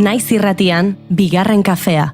Naiz irratian, bigarren kafea.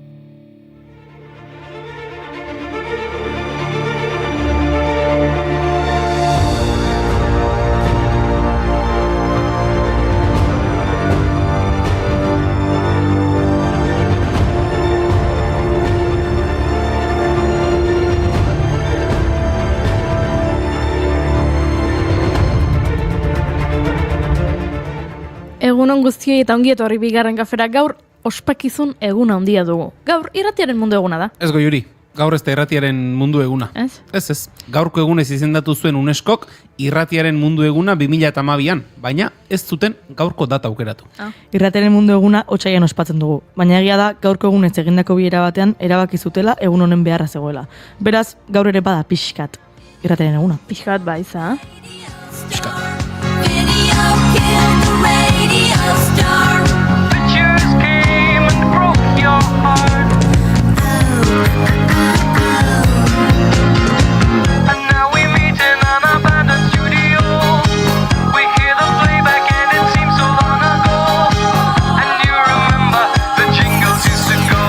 Egunon guztioi eta ongi etorri bigarren kafera. Gaur ospakizun eguna handia dugu. Gaur irratiaren mundu eguna da. Ez Goiuri, gaur ez da irratiaren mundu eguna. Ez? Ez. Gaurko egunez izendatu zuen UNESCOk irratiaren mundu eguna 2012an, baina ez zuten gaurko data aukeratu. Irratiaren mundu eguna otsailean ospatzen dugu, baina egia da gaurko egunez egindako bilera batean erabaki zutela egun honen beharra zegoela. Beraz, gaur ere bada pixkat irratiaren eguna. Pixkat baiza. Piskat. Pictures came and broke your heart. And now we meet in an abandoned studio. We hear the playback and it seems so long ago. And you remember the jingles used to go.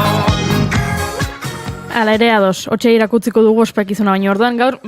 Hala ere ados, otxe irakutziko dugu ospakizuna baino orduan gaur,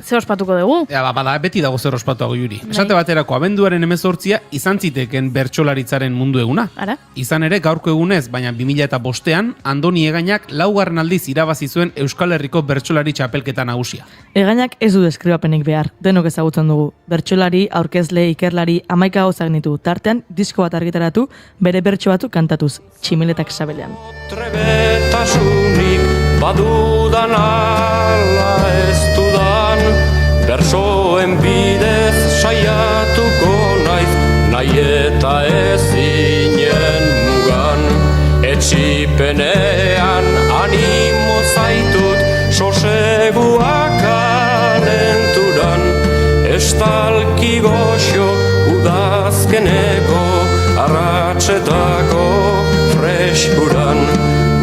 ze ospatuko dugu? Bada, beti dago zer ospatu Goiuri. Esate baterako abenduaren 18 izan ziteken bertsolaritzaren mundu eguna. Ara? Izan ere gaurko egunez, baina 2005an Andoni Egainak 4. aldiz irabazi zuen Euskal Herriko bertsolari txapelketa nagusia. Egainak ez du deskribapenik behar, denok ezagutzen dugu. Bertsolari, aurkezle, ikerlari, 11 gauzak ditu, tartean disko bat argitaratu, bere bertso batzuk kantatuz, Tximeletak sabelean. Trebetasunik badudan ala ez dudan, bersoen bidez saiatuko naiz, nahi eta ezinen mugan. Etxipenean animo zaitut, soseguak alenturan, estalki goxo udazkeneko, arratsetako freskuran,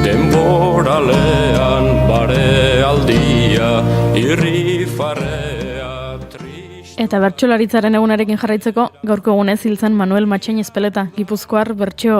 denboralean bare aldia, irrifarrea triste. Eta bertsolaritzaren egunarekin jarraitzeko, gaurko egunez hil zen Manuel Matxain Ezpeleta, Gipuzkoar bertso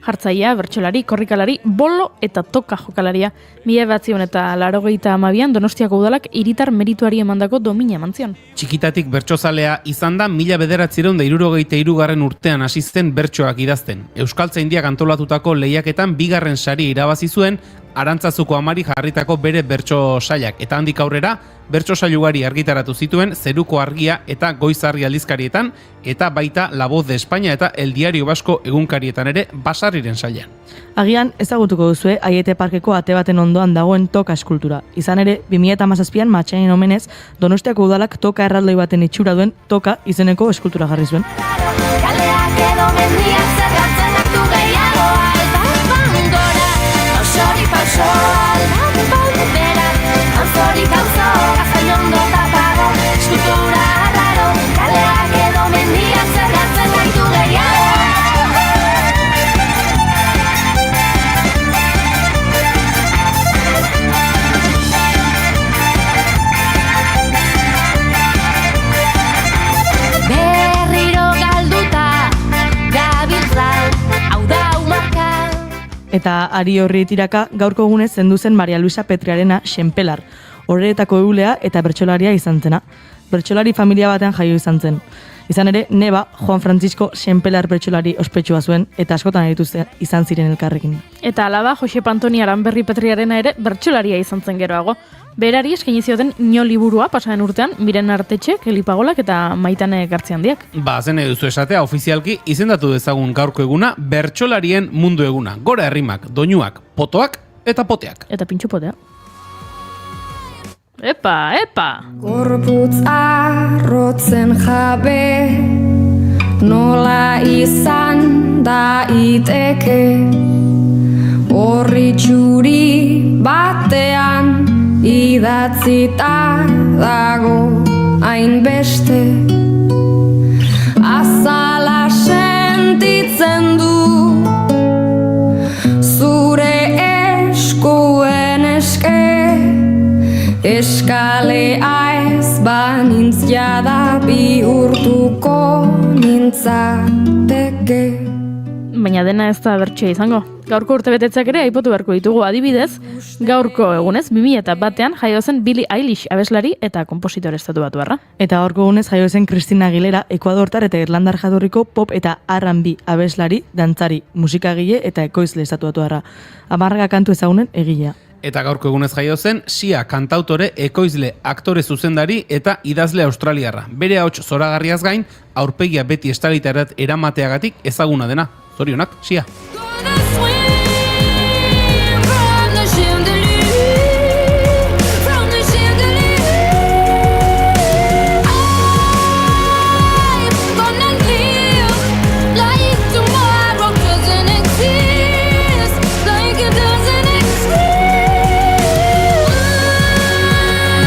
jartzailea, bertsolari, korrikalari, bolo eta toka jokalaria. 1982an Donostiako udalak hiritar merituari emandako domina eman zion. Txikitatik bertsozalea izan da 1973 urtean hasi zen bertsoak idazten. Euskaltzaindiak antolatutako lehiaketan 2. saria irabazi zuen Arantzazuko Amari jarritako bere bertso sailak, eta handik aurrera bertso sail ugari argitaratu zituen Zeruko Argia eta Goiz Argi aldizkarietan, eta baita La Voz de España eta El Diario Vasco egunkarietan ere Basarriren sailean. Agian ezagutuko duzue Aiete Parkeko ate baten ondoan dagoen toka eskultura. Izan ere, 2017an Matxainen omenez, Donostiako udalak toka erraldoi baten itxura duen toka izeneko eskultura jarri zuen. Kaleak edo mendiak zergatzen hartu gehiago aldapan gora. Pausorik pauso aldapan bera. Pausorik pauso gazai ondo tapago. Eskultura arraro. Kaleak edo mendiak zergatzen hartu gehiago. Eta ari horri tiraka gaurko egunez zendu zen Maria Luisa Petriarena Xenpelar, horretako eulea eta bertsolaria izan zena. Bertsolari familia batean jaio izan zen. Izan ere, neba Juan Francisco Xenpelar bertsolari ospetsua zuen eta askotan aritu izan ziren elkarrekin. Eta alaba Josep Antoni Aranberri Petriarena ere bertsolaria izan zen geroago. Berari eskaini zioten Nio liburua pasaren urtean, Miren Artetxe, Kelipagolak eta Maitane Gartziandiak. Zen duzu esatea ofizialki izendatu dezagun gaurko eguna bertsolarien mundu eguna. Gora herrimak, doinuak, potoak eta poteak. Eta pintxupotea. Epa! Gorputz arrotzen jabe, nola izan daiteke, horri txuri batean idatzita dago hainbeste. Azala sentitzen du zure eskuen eske, eskalea ez banintz jada bihurtuko nintzateke. Baina dena ez da bertsia izango. Gaurko urtebetetzeak ere aipotu beharko ditugu, adibidez, gaurko egunez 2001 jaio zen Billie Eilish abeslari eta konpositore estatubatuarra. Eta gaurko egunez jaio zen Christina Aguilera, Ekuadortar eta Irlandar jatorriko pop eta R&B abeslari, dantzari, musikagile eta ekoizle estatuatuarra. 10 kantu ezagunen egilea. Eta gaurko egunez jaio zen Sia kantautore, ekoizle, aktore zuzendari eta idazle australiarra. Bere ahots zoragarriaz gain, aurpegia beti estalitarat eramateagatik ezaguna dena. Zorionak, Sia. Gonna swim from the chandelier, from the chandelier. I'm gonna live like tomorrow doesn't exist, like it doesn't exist.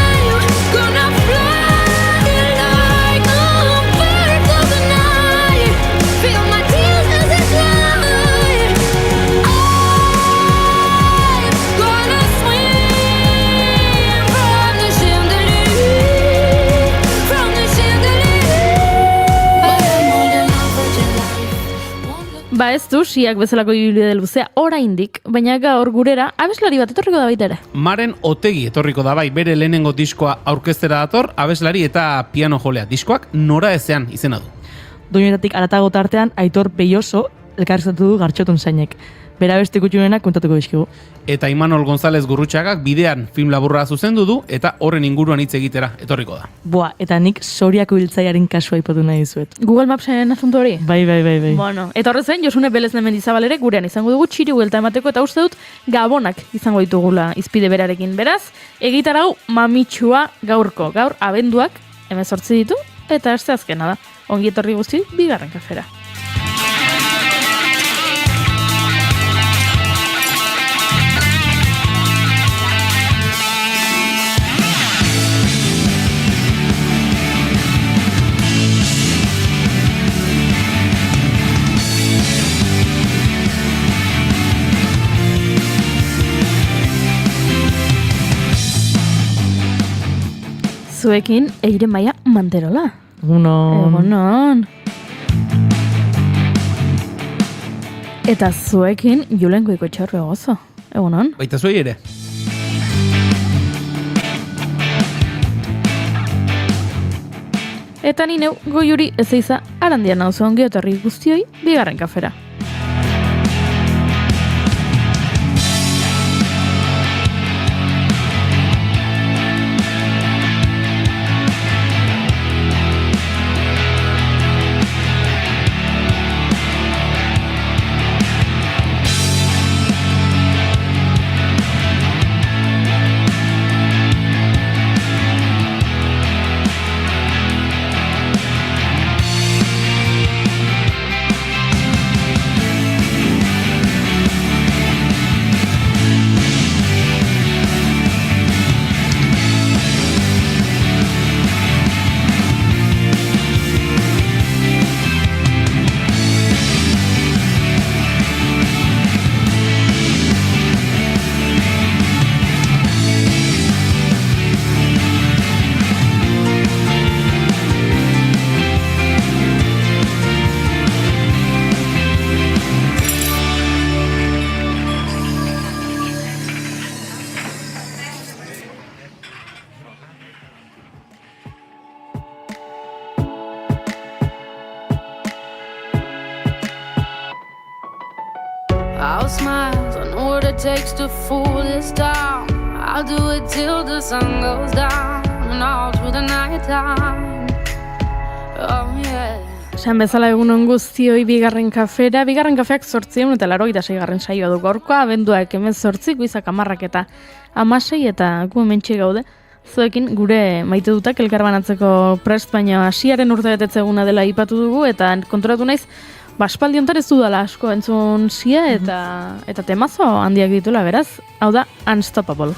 I'm gonna fly like a bird of the night, feel my tears as they fly. Gonna swim from the chandelier, from the chandelier. But I'm holding on for dear life. Ba ez du, Siak bezalako ibilbide luzea oraindik, baina gaur gurera abeslari bat etorriko da baita ere. Maren Otegi etorriko da bai, bere lehenengo diskoa aurkeztera dator, abeslari eta piano jolea. Diskoak Nora ezean izena du. Doinetatik aratago tartean Aitor Peioso elkarrizatu du Gartxotun Zainek. Bera beste kutxunenak kontatuko dizkigu. Eta Imanol González Gurrutxagak bidean film laburra zuzendu du eta horren inguruan hitz egitera etorriko da. Boa, eta nik Soriako hiltzaiaren kasua aipatu nahi dizuet. Google Mapsen asunto hori? Bai. Bueno, eta horrez gain, Josune Belez Mendizabal ere gurean izango dugu txiri buelta emateko eta uste dut gabonak izango ditugula izpide berarekin. Beraz, egitarau mamitsua gaur abenduak 18 ditu eta este azkena da. Ongi etorri guzti, bigarren kafera. Zuekin Eire Maia Manterola. Egunon. Eta zuekin Julen Goikoetxebarria Gozo. Egunon. Baita zuei ere. Eta ni neu Goiuri Ezeiza Arandia nauzu ongi etorri guztioi bigarren kafera. I'll smile, I know what it takes to fool this town. I'll do it till the sun goes down and all through the night time. Oh yeah. Esan bezala egunon guztioi bigarren kafera, bigarren kafeak 886 saioa du gaurkoa, abenduak 18, goizak 10 eta 16 eta gu hementxe gaude. Zuekin gure maite dutak elkarbanatzeko prest, baina hasiaren urtebetetze eguna dela aipatu dugu eta konturatu naiz baspaldi hontan ez dudala asko entzun Sia eta temazo handiak ditula, beraz, hau da Unstoppable.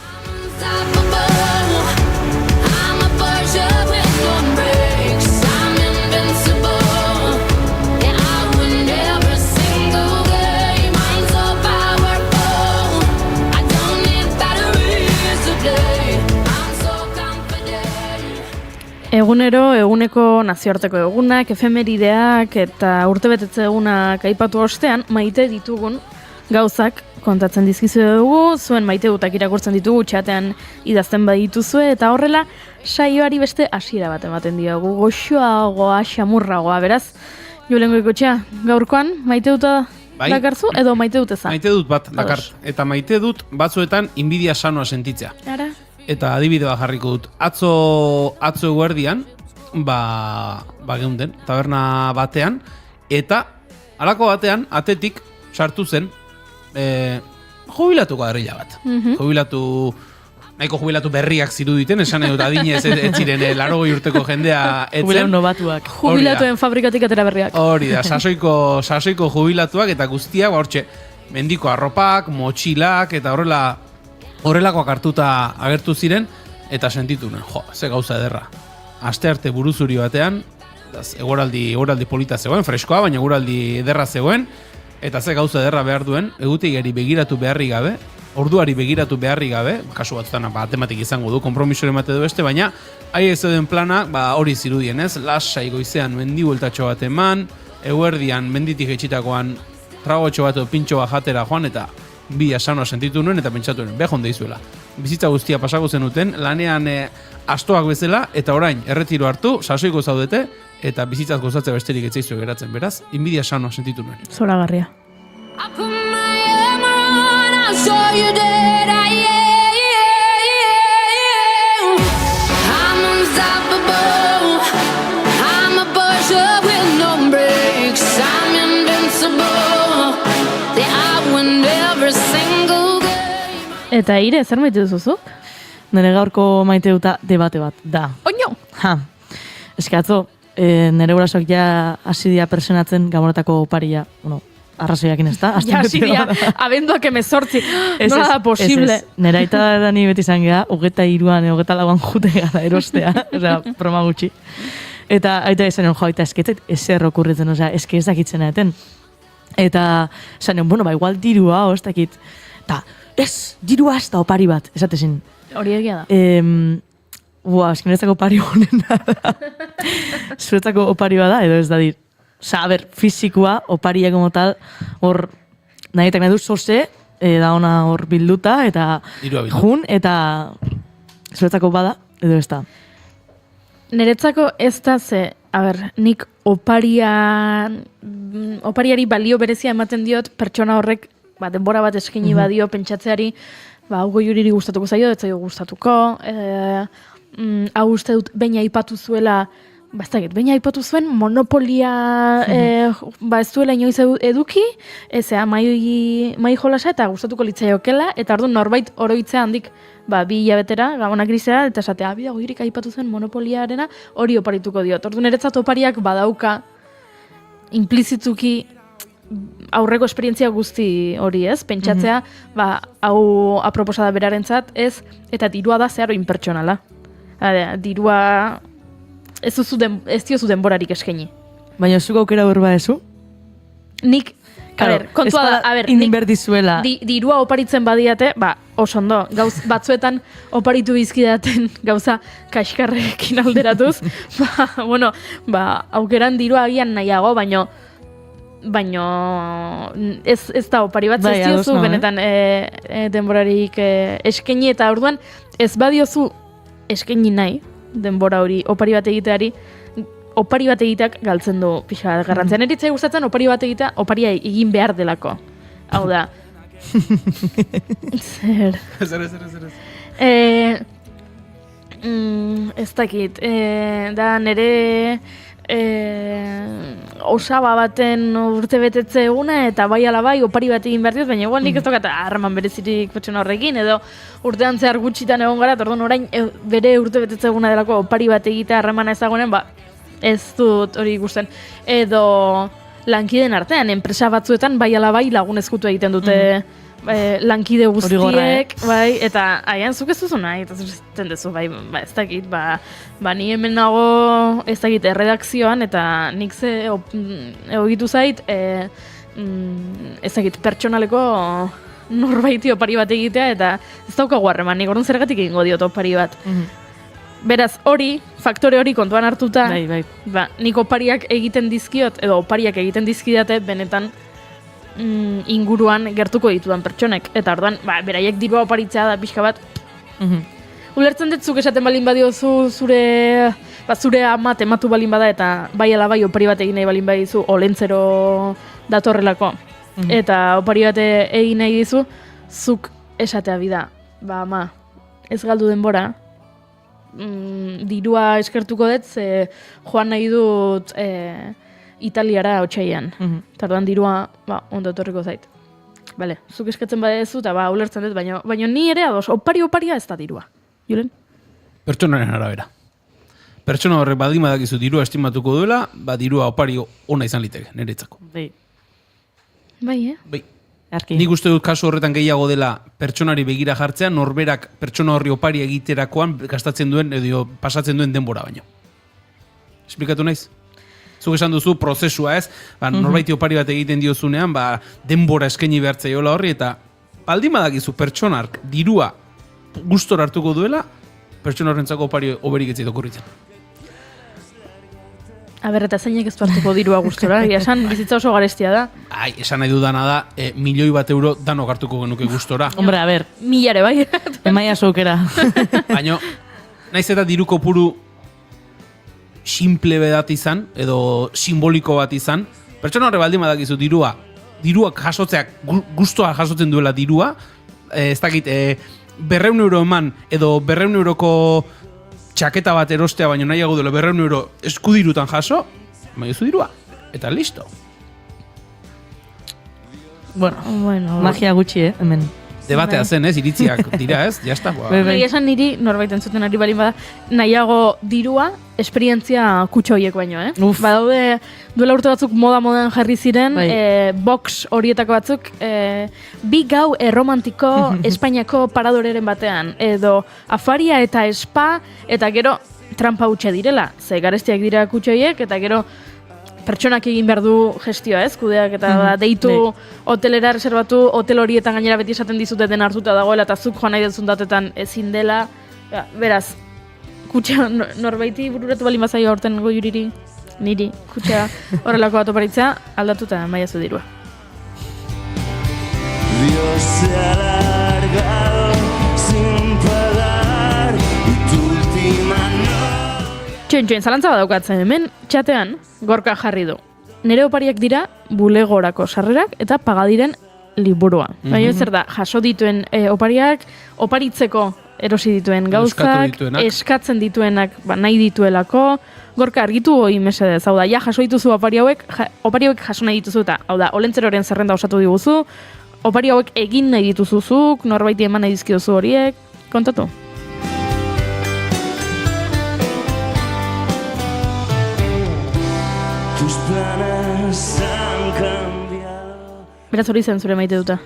Egunero, eguneko nazioarteko egunak, efemerideak eta urtebetetze egunak aipatu ostean, maite ditugun gauzak kontatzen dizkizu dugu, zuen maite dutak irakurtzen ditugu, txatean idazten badituzue, eta horrela saioari beste hasiera bat ematen diogu, goxoagoa, xamurragoa, beraz, Julen Goikotxea, gaurkoan maite duta dakarzu, edo maite dut eza? Maite dut bat dakart, eta maite dut batzuetan inbidia sanoa sentitzea. Ara? Eta adibidea jarriko dut. Atzo eguerdian, geunden, taberna batean, eta halako batean, atetik sartu zen, jubilatuko adreila bat. Nahiko jubilatu berriak ziruditen, esan edut adinez ez ziren 80 urteko jendea etzen. Jubilatu nobatuak. Jubilatuen fabrikatik atera berriak. Hori da, sasoiko jubilatuak eta guztiak, hortxe, mendiko arropak, motxilak, eta horrelakoak hartuta agertu ziren, eta sentitu nuen, ze gauza ederra. Astearte buruzuri batean, eguraldi polita zegoen, freskoa, baina eguraldi ederra zegoen, eta ze gauza ederra behar duen, egutegiari begiratu beharri gabe, orduari begiratu beharri gabe, kasu batzutan atematik izango du, konpromisore emate du beste, baina ahi ez den plana, hori zirudien ez, lasai goizean mendi bueltatxo bat eman, eguerdian menditik etxitakoan tragotxo bat edo pintxo bat jatera joan, eta bi asanoa sentitu nuen, eta pentsatu nuen, behon deizuela. Bizitza guztia pasako zenuten, lanean astoak bezala, eta orain, erretiro hartu, sasoiko zaudete, eta bizitzaz gozatzea besterik etzaizu geratzen, beraz, inbidia sanoa sentitu nuen. Zoragarria. I put my hammer on, I'll show you that I'm unstoppable. I'm a pusher with no brakes. I'm invincible. I win every single game. Eta Ire, zer maite duzuzuk? Nire gaurko maite duta debate bat, da. Oino! Eskatzo, nire gurasoak ja asidia personatzen gamonetako oparia, arrazoiakin ez da? Ja, asidia, abenduak emezortzi. Nola da posible? Nire aita da ni beti izan geha, 23an, 24an jute gara erostea, osea, broma gutxi. Eta aita izan aita esketzet, ezer okurritzen, osea, eske ez dakitzen eten. Eta, zanen, igual dirua, ez dakit. Ta, ez, dirua ez da opari bat, esatezin. Hori egia da. Eskinezako opari honen da. Zuretzako opari bada, edo ez da dir. Osa, fizikoa, oparia como tal, hor, nahi du zoze, da ona hor bilduta, eta jun, eta zuretzako bada, edo ez da. Niretzako ez da ze, nik opariari balio berezia ematen diot, pertsona horrek, denbora bat eskaini badio, pentsatzeari, hau juriri gustatuko zaio, ez zaio gustatuko, hau uste dut baina aipatu zuela, baina aipatu zuen monopolia ez duela inoiz eduki, mai jolasa eta gustatuko litzaiokela, eta orduan norbait oroitzea handik, 2 hilabetera, gabonak grizera, eta esatea, goirik aipatu zuen monopoliarena, hori oparituko diot. Orduan eretzat opariak badauka implizituki aurreko esperientzia guzti hori ez, pentsatzea, hau aproposada berarentzat ez, eta dirua da zeharo inpertsonala. Dirua ez diozu denborarik eskaini. Baina zuk aukera berba ezu? Nik, kontua da, inberdizuela. Dirua oparitzen badiate, oso ondo, batzuetan oparitu bizkidaten gauza kaskarrekin alderatuz, aukeran dirua agian nahiago, baino ez da opari bat, ez diozu benetan denborarik eskaini, eta orduan ez badiozu eskaini nahi, denbora hori opari bat egiteari, opari bat egiteak galtzen du pixa garrantzean. Eritzai gustatzen opari bat egitea, oparia egin behar delako. Hau da. Zer. Ez dakit. Da nere osaba baten urte betetze eguna, eta bai ala bai opari bat egin behar diot, baina igual nik ez tokat harreman berezirik pertsona horrekin, edo urtean zehar gutxitan egon gara, orduan orain bere urte betetze eguna delako opari bat egitea harremana ezagunen, ez dut hori ikusten. Edo lankideen artean, enpresa batzuetan bai ala bai lagun ezkutu egiten dute lankide guztiek, eta haian zuk ez duzu nahi, eta zuten duzu, ez dakit, ni hemen nago, ez dakit, erredakzioan, eta nik ze egogitu zait, ez dakit, pertsonaleko norbaiti opari bat egitea, eta ez daukagu harreman, nik orduan zergatik egingo diot opari bat. Beraz, faktore hori kontuan hartuta, Bai. ba, nik opariak egiten dizkiot, edo opariak egiten dizkidate, benetan inguruan gertuko ditudan pertsonek. Eta orduan, ba, beraiek dirua oparitzea da pixka bat. Ulertzen dut zuk esaten balin badiozu zure ama tematu balin bada eta bai ala bai opari bat egin nahi balin badizu olentzero datorrelako. Eta opari bat egin nahi dizu, zuk esatea bida, ba ama, ez galdu denbora, dirua eskertuko dut, ze joan nahi dut Italiara otsailean. Tardan dirua, ba, ondo etorriko zait. Bale, zuk eskatzen badezu, eta ba, ulertzen dut, baina ni ere ados, oparia ez da dirua. Julen? Pertsonaren arabera. Pertsona horrek baldin badakizu dirua estimatuko duela, ba dirua opari ona izan liteke, niretzako. Bai. Bai, Bai. Arki. Nik uste dut kasu horretan gehiago dela pertsonari begira jartzea, norberak pertsona horri opari egiterakoan gastatzen duen, edo pasatzen duen denbora baino. Esplikatu naiz? Zuk esan duzu prozesua ez, ba, norbaiti opari bat egiten diozunean, ba, denbora eskaini behartzaiola horri, eta baldin badakizu pertsonark dirua gustora hartuko duela, pertsona horrentzako opari oberik ez zait okurritzen. Aber, eta zeinek ez du hartuko dirua gustora, esan bizitza oso garestia da. Ai, esan nahi dudana da, €1.000.000 danok hartuko genuke gustora. Hombre, a ber, 1000 bai. emaia soukera. Baina, naiz eta diru kopuru simple bat izan, edo simboliko bat izan, pertsona horre baldin badakizu diruak jasotzeak, gustoa jasotzen duela dirua, ez dakit, €200 eman, edo €200 txaketa bat erostea, baina nahiago duela €200 eskudirutan jaso, baina zu dirua, eta listo. Bueno, magia gutxi, hemen. Debatea zen, ez, iritziak dira, ez, jazta. Bai. Egia esan niri, norbait entzuten ari balin bada, nahiago dirua, esperientzia kutxo horiek baino, Badaude, duela urte batzuk modan jarri ziren, Bai. box horietako batzuk, bi gau erromantiko Espainiako paradoreren batean, edo afaria eta spa, eta gero trampa hutxe direla, ze garestiak dira kutxo horiek, eta gero pertsonak egin behar du gestioa, kudeak, eta deitu hotelera reservatu, hotel horietan gainera beti esaten dizute den hartuta dagoela, eta zuk joan nahi duzun datetan ezin dela. Ja, beraz, kutxa norbaiti bururatu bali mazaio aurten goiuriri, niri, kutxa horrelako bat oparitzea, aldatuta maiazu dirua. Dios se ha alargado sin pagar y tu última Txoin, zalantza badaukatzen hemen, txatean, gorka jarri du. Nere opariak dira bulegorako sarrerak eta pagadiren liburua. Baina zer da, jaso dituen opariak, oparitzeko erosi dituen gauzak, eskatzen dituenak nahi dituelako, gorka argitu hoi mesedez, hau da, ja jaso dituzu opari hauek jaso nahi dituzu eta, hau da, olentzeroren zerrenda osatu diguzu, opari hauek egin nahi dituzuzuk, norbaiti eman nahi dizkiozu horiek, kontatu. Tus planes han cambiado. Beraz hori zen zure maite duta.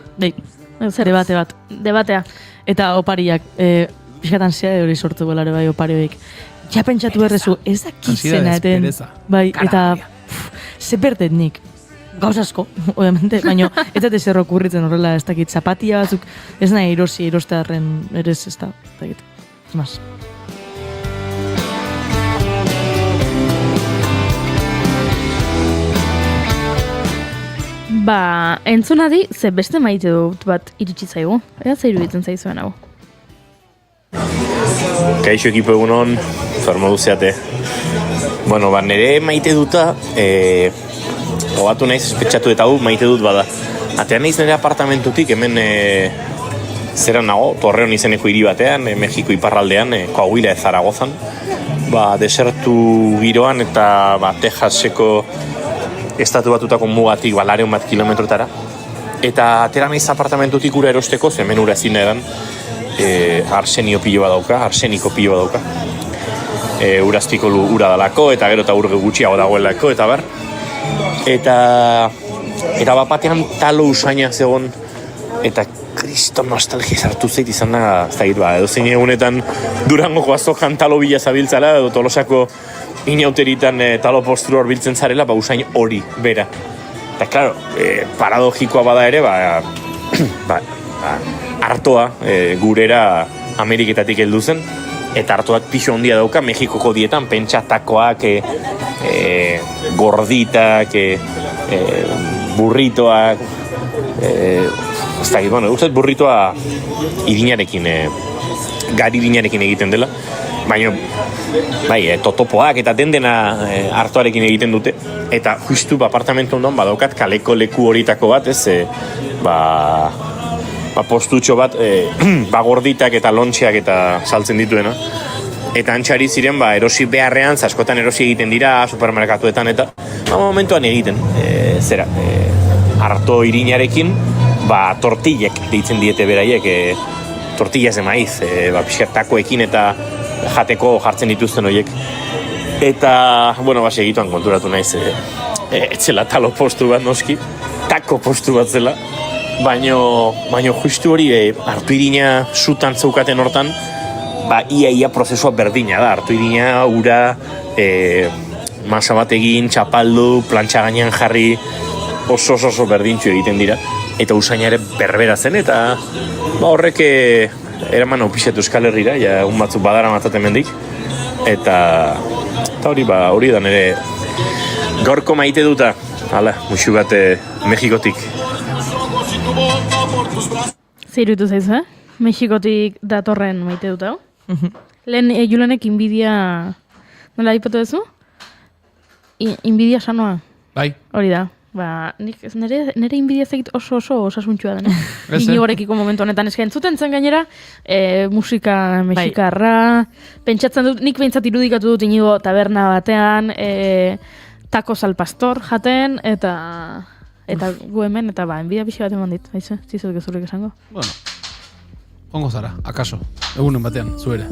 Zer debate bat. Debatea. Eta opariak, pixkatan zea hori sortu bolare bai oparioik. Ja pentsatu berrezu, ez dakitzena eten. Bai, eta ze berdet nik. Gauz asko, obviamente, baina ez dut zer okurritzen horrela, ez dakit, zapatia batzuk, ez nahi erostearen erez, ez da, ez dakit, ez maz. Ba, entzunadi, ze beste maite dut bat iritsi zaigu. Ea ze iruditzen zaizuen hau. Kaixo ekipo egunon, fermo duzeate. Bueno, ba, nire maite duta, hogatu naiz espetxatu eta hau maite dut bada. Atean naiz nire apartamentutik hemen zera nago, Torreon izeneko hiri batean, Mexiko iparraldean, Coahuila ez Zaragozan. Ba, desertu giroan eta ba, Texaseko estatu batutako mugatik balareun bat kilometrotara. Eta atera naiz apartamentutik ura erosteko, hemen ura ezin edan, arseniko pilo badauka. Uraztiko ura dalako, eta gero eta urge gutxiago dagoelako, eta bar. Eta bapatean talo usaina zegoen, eta kriston nostalgia sartu zait izan da, ez dakit ba, edo zein egunetan Durangoko azokan talo bila zabiltzala, edo Tolosako inauteritan talo postru hor biltzen zarela, ba usain hori, bera. Eta, klaro, paradogikoa bada ere, artoa gurera Ameriketatik heldu zen, eta artoak pixo handia dauka Mexikoko dietan, pentsatakoak, gorditak, burritoak, ez dakit, bueno, uste burritoa irinarekin, gari irinarekin egiten dela, baina, bai, totopoak eta dena artoarekin egiten dute, eta justu apartamentu ondoan badaukat kaleko leku horitako bat, ez, postutxo bat, gorditak eta lontxeak eta saltzen dituena. Eta antxari ziren, erosi beharrean, askotan erosi egiten dira supermerkatuetan eta momentuan egiten, arto irinarekin, tortillek deitzen diete beraiek, tortillas de maiz, pixkat takoekin eta jateko jartzen dituzten horiek. Eta, segituan konturatu naiz, etzela talo postu bat noski, tako postu bat zela, baino justu hori hartu irina sutan zeukaten hortan, ia prozesua berdina da, hartu irina, ura, masa bat egin, txapaldu, plantxa gainean jarri, oso berdintxu egiten dira. Eta usaina ere berbera zen, eta horrek eraman opixetu Euskal Herrira, ja un batzuk badara mataten mendik. Eta hori da nire gaurko maite duta, musu bat Mexikotik. Zeirutu zaizu, Mexikotik datorren maite dut hau. Lehen Julenek inbidia, nola aipatu duzu? Inbidia sanoa. Bai. Hori da. Nire inbidia zegit oso osasuntxua da, Inigorekiko momentu honetan eska entzuten zen gainera, musika mexikarra, pentsatzen dut, nik behintzat irudikatu dut Inigo taberna batean, tacos al pastor jaten, eta gu hemen, eta enbidia pixi bat eman dit, zizut gezurrik esango. Bueno, ongo zara, akaso, egunen batean, zuere.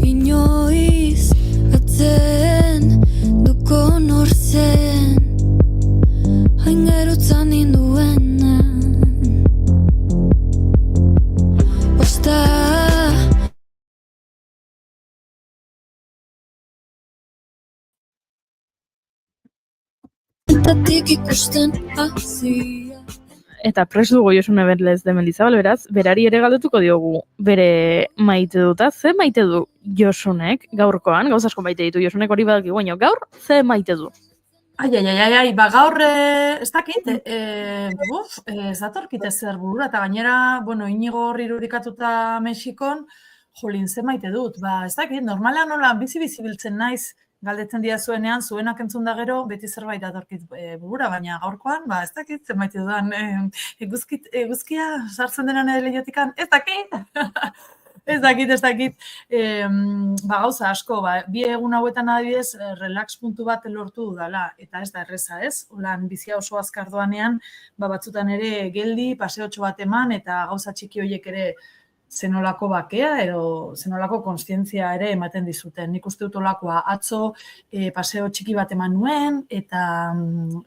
Inoiz atzen duko norzen hain gerutzan ninduena Osta Entatik ikusten hasia Eta pres dugu Josune Berlez de Mendizabal, beraz, berari ere galdetuko diogu bere maite duta. Ze maite du Josunek gaurkoan? Gauz asko maite ditu Josunek hori badaki baino. Gaur, ze maite du? Gaur ez dakit, ez datorkite zer burura, eta gainera, Inigo hor irudikatuta Mexikon, jolin, ze maite dut, ez dakit, normalean nola bizi-bizi biltzen naiz, galdetzen dira zuenean, zuenak entzun da gero, beti zerbait datorkit burura, baina gaurkoan, ez dakit, ze maite dudan, eguzkia sartzen denan ere lehiotikan, ez dakit! Ez dakit. Gauza asko, bi egun hauetan adibidez, relax puntu bat lortu dudala, eta ez da erreza, ez? Olan bizia oso azkar doanean, batzutan ere geldi, paseotxo bat eman, eta gauza txiki horiek ere zenolako bakea, edo zenolako konstientzia ere ematen dizuten. Nik uste dut olakoa atzo paseo txiki bat eman nuen, eta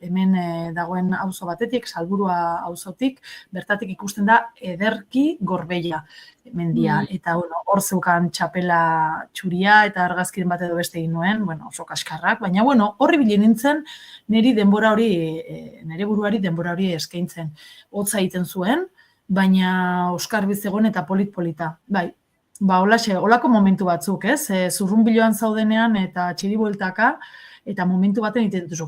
hemen dagoen auzo batetik, Salburua auzotik, bertatik ikusten da ederki Gorbeia mendia. Eta hor zeukan txapela txuria eta argazkiren bat edo beste egin nuen, oso kaskarrak, baina horri bilin nintzen nire buruari denbora hori eskaintzen. Hotza egiten zuen, baina Oskar bizegoen eta polit-polita. Bai, holako momentu batzuk, ez? Zurrunbiloan zaudenean eta txiribueltaka, eta momentu baten egiten duzu,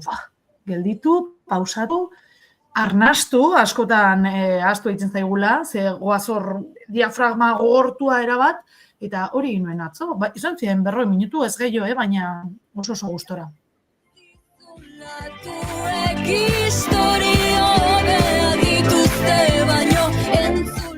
gelditu, pausatu, arnastu, askotan astu egiten zaigula, ze goazor diafragma gogortua erabat, eta hori nuen atzo. Izan ziren 40 minutu ez gehiago, baina oso gustora.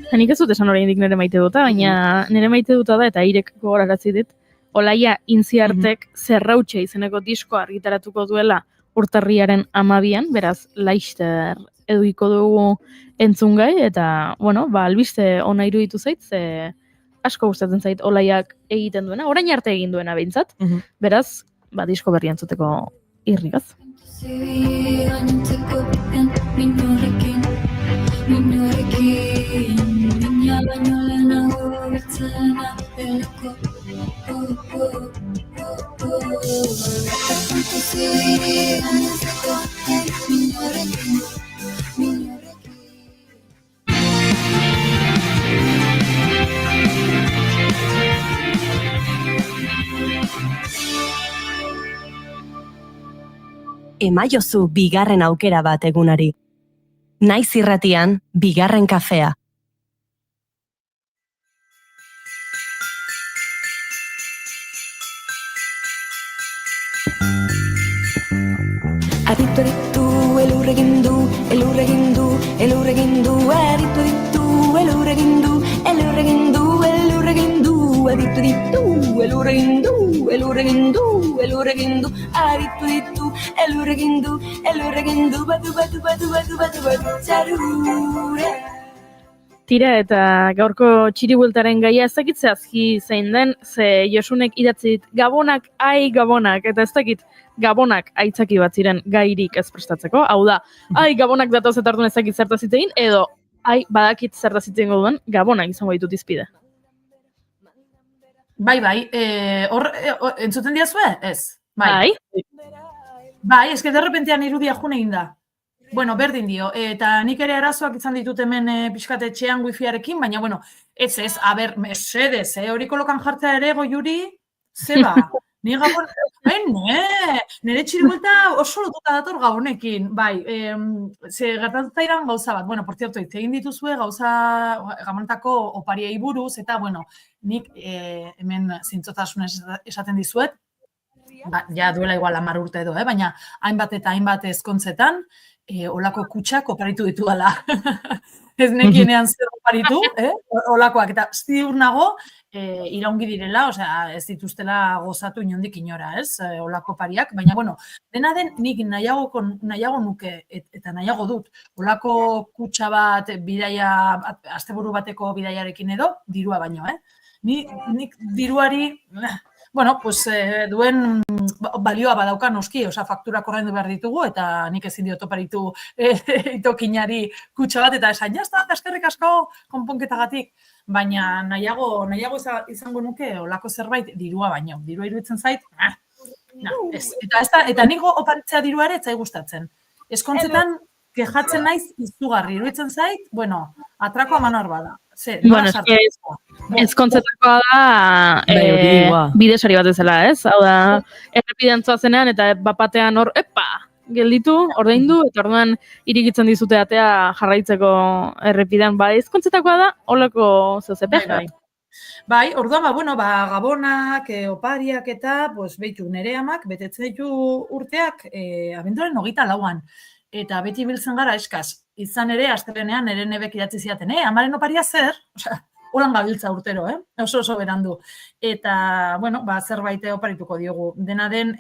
Nik ez dut esan oraindik nire maite duta, baina nire maite duta da, eta irek gogoraratzi dit, Olaia Intziartek Zerrautxe izeneko diskoa argitaratuko duela urtarriaren 12an, beraz, laister eduiko dugu entzungai, eta, albiste ona iruditu zait, ze asko gustatzen zait Olaiak egiten duena, orain arte egin duena behintzat, beraz, disko berri entzuteko irrikaz. Mina baino lehenago bertzena delako emaiozu bigarren aukera bat egunari. Naiz irratian, bigarren kafea. Aditu ditu, elurregin du, elurregin du, elurregin du. Aditu ditu, elurregin du, elurregin du, elurregin du. Aditu ditu, elurregin du, elurregin du, elurregin du. Aditu ditu, elurregin du, elurregin du. Batu, batu, batu, batu, batu, batu, txarure. Tira, eta gaurko txiribueltaren gaia ez dakit zehazki zein den, ze Josunek idatzi dit gabonak, ai gabonak, eta ez dakit gabonak aitzaki bat ziren gairik ez prestatzeko, hau da, ai gabonak datoz eta orduan ez dakit zertaz hitz egin, edo ai badakit zertaz hitz egingo duen gabonak izango ditut izpide. Bai, entzuten diazue? Ez. Bai. Bai, eske derrepentean irudia jun egin da. Bueno, berdin dio, eta nik ere arazoak izan ditut hemen pixkat etxean wifiarekin, baina, bueno, ez, mesedez, hori kolokan jartzea ere goiuri, zeba, ni gabon, nire txiribuelta oso lotuta dator gabonekin, bai, ze gertatuta iran gauza bat, bueno, por cierto, hitz egin dituzue gauza gabonetako opariei buruz, eta, bueno, nik hemen zintzotasunez esaten dizuet, ja duela igual 10 urte edo, baina hainbat eta hainbat ezkontzetan, olako kutsak oparitu ditu dela. Ez nekienean zer oparitu, olakoak, eta ziur nago, iraungi direla, osea, ez dituztela gozatu inondik inora, ez, olako opariak, baina, bueno, dena den nik nahiago nuke, eta nahiago dut, olako kutsa bat, bidaia, asteburu bateko bidaiarekin edo, dirua baino, Nik diruari, bueno, pues duen balioa badauka noski, osea, fakturak ordaindu behar ditugu, eta nik ezin diot oparitu itokinari kutsa bat, eta esan, jazta, eskerrik asko konponketagatik, baina nahiago izango nuke olako zerbait dirua baino. Dirua iruditzen zait, ez. Eta nik oparitzea dirua ere etzai gustatzen. Eskontzetan, kejatzen naiz izugarri, iruditzen zait, bueno, atrakoa manar bada. Bueno, ezkontzetakoa da bidesari bat ezela, ez? Hau da, errepidean zoazenean eta bapatean hor, gelditu, ordaindu, eta orduan irikitzen dizute atea jarraitzeko errepidean. Ezkontzetakoa da, holako zezepeja. Bai, orduan, gabonak, opariak eta, behitu, nire amak, betetzen ditu urteak, abenduaren 24an. Eta beti biltzen gara eskaz. Izan ere, astelenean nire nebek idatzi ziaten, amaren oparia zer? Osea, holan gabiltza urtero, oso berandu. Eta, bueno, zerbait oparituko diogu. Dena den,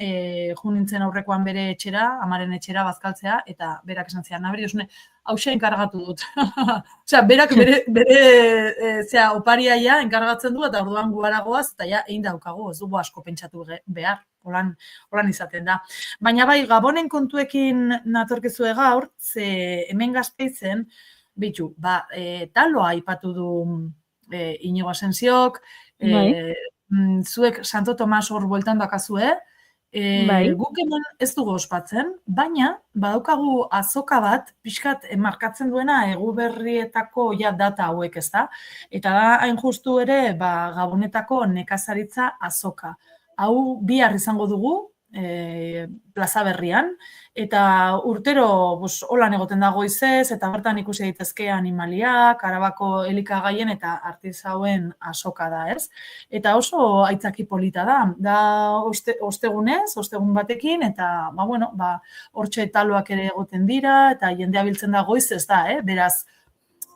jo nintzen aurrekoan bere etxera, amaren etxera bazkaltzea, eta berak esan zian, naberi, Josune, hauxe enkargatu dut. Osea, berak bere opariaia enkargatzen du, eta orduan guaragoaz, eta ja, egin daukagu, ez dugu asko pentsatu behar. Holan izaten da. Baina bai, gabonen kontuekin natorkezue gaur, ze hemen Gasteizen, bitu, taloa aipatu du Inigo Asensiok, zuek Santo Tomas hor bueltan dakazue, guk hemen ez dugu ospatzen, baina badaukagu azoka bat, pixkat markatzen duena Eguberrietako data hauek, ez da? Eta da, hain justu ere, Gabonetako nekazaritza azoka. Hau bihar izango dugu, plaza berrian, eta urtero holan egoten da goizez, eta bertan ikusi daitezke animaliak, Arabako elikagaien eta artisauen azoka da, ez? Eta oso aitzaki polita da. Da ostegunez, ostegun batekin, eta, hortxe taloak ere egoten dira, eta jendea biltzen da goizez da, beraz,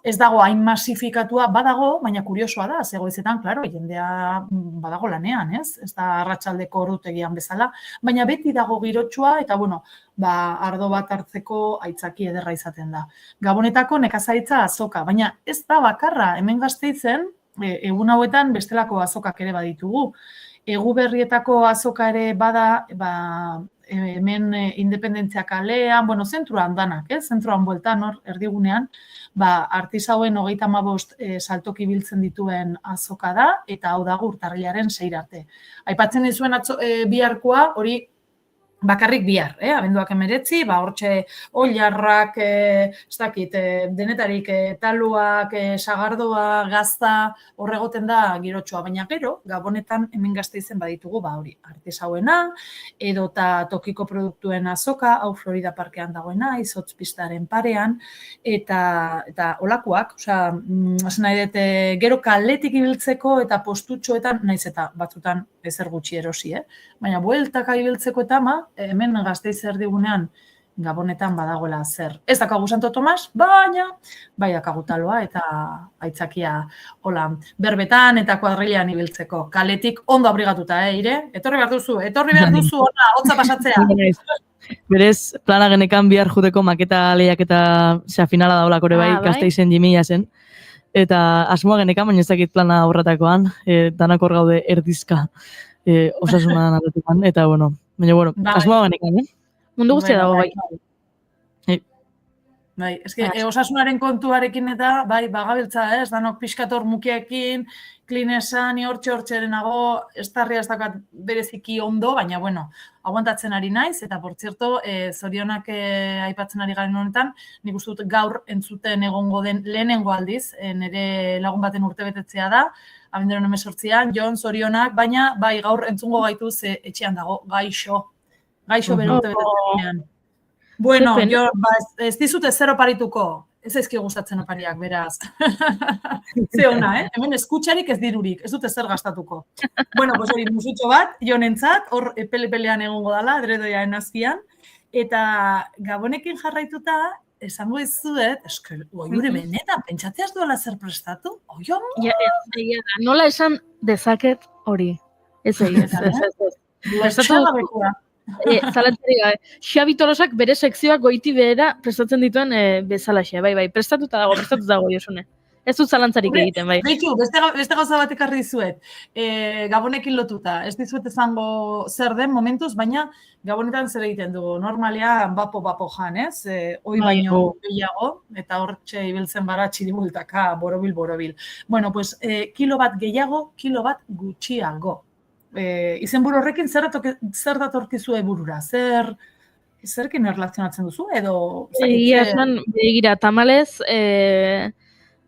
ez dago hain masifikatua, badago, baina kuriosoa da, zegoizetan, klaro, jendea badago lanean, ez? Ez da arratsaldeko ordutegian bezala, baina beti dago girotsua, eta, ardo bat hartzeko aitzaki ederra izaten da. Gabonetako nekazaritza azoka, baina ez da bakarra, hemen Gasteizen, egun hauetan bestelako azokak ere baditugu. Eguberrietako azoka ere bada, hemen Independentzia kalean, zentruan danak, zentruan bueltan hor, erdigunean, artisauen 35 saltoki biltzen dituen azoka da, eta hau dago urtarrilaren 6 arte. Aipatzen dizuen biharkoa, hori bakarrik bihar, abenduak 19, hortxe oilarrak, ez dakit, denetarik taluak, sagardoa, gazta, horregoten da girotxoa, baina gero, Gabonetan hemen Gasteizen baditugu, hori, artesauena, edota tokiko produktuen azoka, hau Florida Parkean dagoena, izotz pistaren parean, eta olakoak, osea, esan nahi dut, gero kaletik ibiltzeko eta postutxoetan, naiz eta batzutan ezer gutxi erosi, baina bueltaka ibiltzeko eta hemen Gasteiz erdigunean Gabonetan badagoela zer. Ez dakagu Santo Tomas, baina bai dakagu taloa eta aitzakia hola, berbetan eta kuadrilean ibiltzeko. Kaletik ondo abrigatuta, Ire? Etorri behar duzu ona, hotza pasatzea. Berez, plana genekan bihar juteko maketa lehiaketa finala daulako ere bai, Gasteizen Jimila zen. Eta asmoa genekan, baina ez dakit plana horretakoan, danak hor gaude erdizka osasunan atatukan, eta baina asmoa genekan, Mundu guztia dago, bai. Bai, eske osasunaren kontuarekin eta bai, bagabiltza, danok pixkator mukiekin, klinesan, hortxe-hortxerenago, estarria ez dakat bereziki ondo, baina, aguantatzen ari naiz, eta, por zierto, zorionak aipatzen ari garen honetan, nik uste dut gaur entzuten egongo den lehenengo aldiz, nire lagun baten urtebetetzea da, abenduaren 18an, Jon, zorionak, baina, bai, gaur entzungo gaitu ze etxean dago, gaixo bere urtebetetzean. Bueno, jo, ez dizute zer oparituko, ez ezki gustatzen opariak, beraz. Ze ona, hemen eskutxarik ez dirurik, ez dute zer gastatuko. Bueno, pues hori musutxo bat, Jonentzat, hor pele-pelean egongo dala, adredoiaren azpian, eta Gabonekin jarraituta, esango izuet, eske, oiure benetan, pentsatzeaz duela zer prestatu? Oio? Nola esan dezaket hori? Ez. Prestatu gabekua. Zalantzari gabe. Xabi Tolosak bere sekzioak goiti behera prestatzen dituen bezalaxe, bai, prestatuta dago, Josune. Ez dut zalantzarik egiten, bai. Beitu, beste gauza bat ekarri dizuet. Gabonekin lotuta, ez dizuet esango zer den momentuz, baina Gabonetan zer egiten dugu. Normalean bapo jan, ez? Hoi baino gehiago, eta hortxe ibiltzen bara txiribultaka, borobil. Bueno, pues, kilo bat gehiago, kilo bat gutxiago. Izenburu horrekin zer datorkizue burura? Zerkin erlazionatzen duzu? Edo... Begira, tamalez,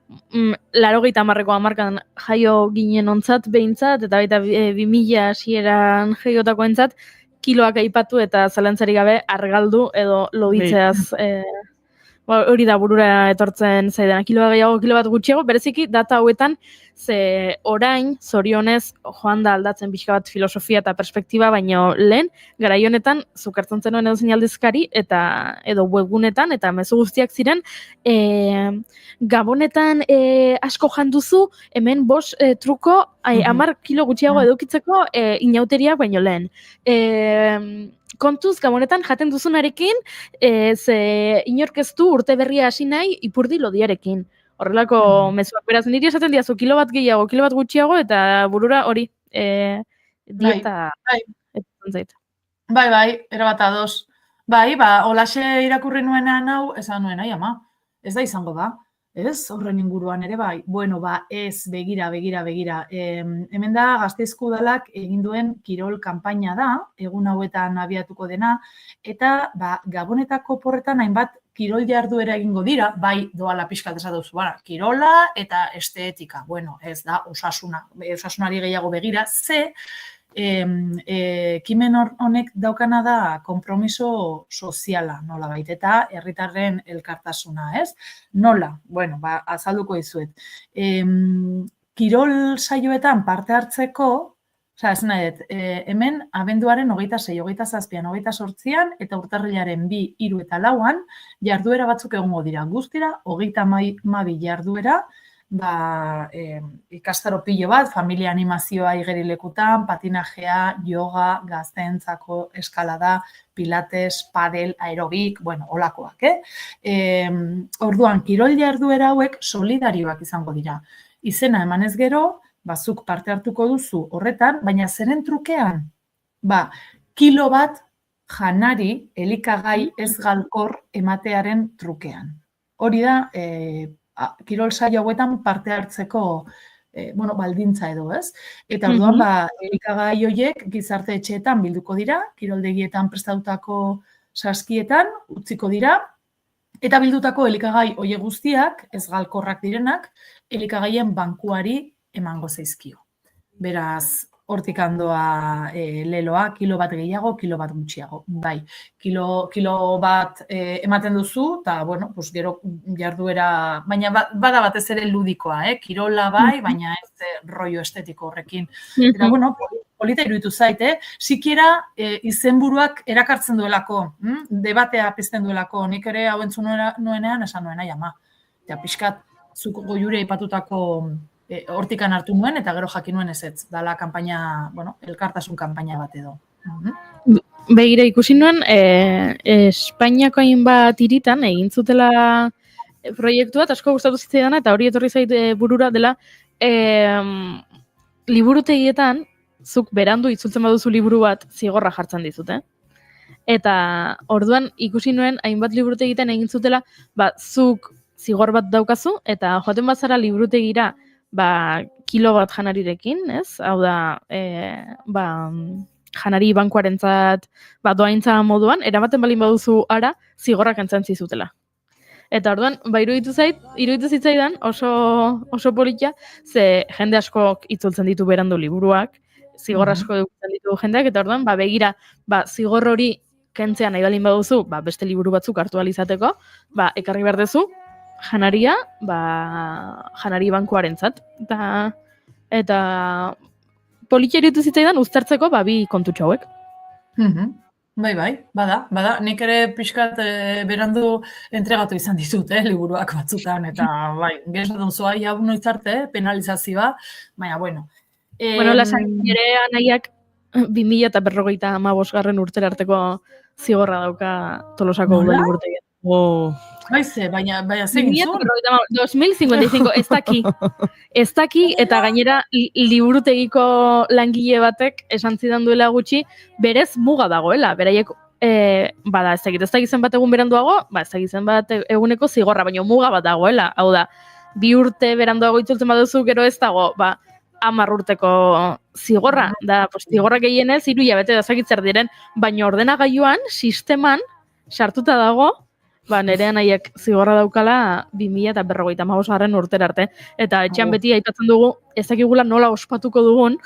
80ko hamarkan jaio ginen ontzat behintzat, eta baita 2000 hasieran jaiotako entzat, kiloak aipatu eta zalantzarik gabe argaldu edo loditzeaz hori da burura etortzen zaidana. Kilo gehiago, kilo bat gutxiago, bereziki data hauetan, ze orain, zorionez, joan da aldatzen pixka bat filosofia eta perspektiba, baino lehen, garai honetan, zukartzen zenuen edo aldizkari, eta edo webgunetan, eta mezu guztiak ziren, Gabonetan asko janduzu, hemen 5 truko, 10 kilo gutxiago edukitzeko inauteriak baino lehen. Kontuz, Gabonetan jaten duzunarekin, ze inork ez du urte berria hasi nahi ipurdi lodiarekin. Horrelako mezuak, beraz, niri esaten diazu kilo bat gehiago, kilo bat gutxiago, eta burura hori dieta zait. Bai, erabat ados. Bai, holaxe irakurri nuenean hau, esan nuen, ama, ez da izango da. Ez, horren inguruan ere bai. Bueno, ez, begira. Hemen da, Gasteizko Udalak egin duen kirol kanpaina da, egun hauetan abiatuko dena, eta Gabonetako porretan hainbat kirol jarduera egingo dira, bai doala pixkat esatu zu, kirola eta estetika. Bueno, ez da, osasunari gehiago begira, ze, ekimen honek daukana da konpromiso soziala, nola bait, eta herritarren elkartasuna, ez? Nola? Bueno, azalduko dizuet. Kirol saioetan parte hartzeko, ez nahi dut, hemen abenduaren 26, 27, 28 eta urtarrilaren 2, 3 eta 4 jarduera batzuk egongo dira. Guztira, 32 jarduera, ikastaro pilo bat, familia animazioa igerilekutan, patinajea, yoga, gazteentzako eskalada, pilates, padel, aerobik, olakoak, Orduan, kirol jarduera hauek solidarioak izango dira. Izena emanez gero, zuk parte hartuko duzu horretan, baina zeren trukean? Kilo bat janari elikagai ez galkor ematearen trukean. Hori da, kirol saio hauetan parte hartzeko baldintza edo, ez? Eta orduan, elikagai horiek gizarte etxeetan bilduko dira, kiroldegietan prestatutako saskietan utziko dira, eta bildutako elikagai horiek guztiak, ez galkorrak direnak, elikagaien bankuari emango zaizkio. Beraz, hortik handoa leloa, kilo bat gehiago, kilo bat gutxiago. Bai, kilo bat ematen duzu, eta, bueno, pues gero jarduera, baina bada batez ere ludikoa, kirola bai, baina ez rollo estetiko horrekin. Eta, bueno, polita iruditu zait, sikiera izenburuak erakartzen duelako, debatea pizten duelako, nik ere hau entzun nuenean, esan nuena, jama. Eta pixkat, zuk goiure aipatutako hortikan hartu nuen, eta gero jakin nuen ezetz, dala kanpaina, elkartasun kanpaina bat edo. Begira, ikusi nuen, Espainiako hainbat hiritan egin zutela proiektu bat, asko gustatu zitzaidana, eta hori etorri zait burura dela, liburutegietan, zuk berandu itzultzen baduzu liburu bat, zigorra jartzen dizute. Eta orduan ikusi nuen, hainbat liburutegietan egin zutela, zuk zigor bat daukazu, eta joaten bazara liburutegira, kilo bat janarirekin, ez? Hau da, janari bankuarentzat doaintza moduan, eramaten balin baduzu ara, zigorrak kentzen zizutela. Eta orduan, iruditu zitzaidan oso politia, ze jende askok itzultzen ditu berandu liburuak, zigor asko dutzen ditu jendeak, eta orduan, begira, zigor hori kentzea nahi balin baduzu, beste liburu batzuk hartu alizateko, ekarri behar duzu, janaria, janari bankuarentzat. Eta politia iruditu zitzaidan uztartzeko bi kontutxo hauek. Bai, bada. Nik ere pixkat berandu entregatu izan ditut, liburuak batzutan, eta bai, gezatzen zua, jau noitzarte, penalizazioa, baina, bueno. Lasan ere anaiak 2055 urtera arteko zigorra dauka Tolosako uda liburutegian. Baize, baina zegin zuen? 2055, ez daki, eta gainera liburutegiko langile batek esan zidan duela gutxi, berez muga dagoela, beraiek, ez dakit zen bat egun beranduago, ez dakit zen bat eguneko zigorra, baina muga bat dagoela, hau da, 2 urte beranduago itzultzen baduzu, gero ez dago, 10 urteko zigorra, da, zigorra gehienez, 3 hilabete da zakitzer diren, baina ordenagailuan, sisteman, sartuta dago, nire anaiek zigorra daukala 2055 urtera arte. Eta etxean beti aipatzen dugu, ez dakigula nola ospatuko dugun,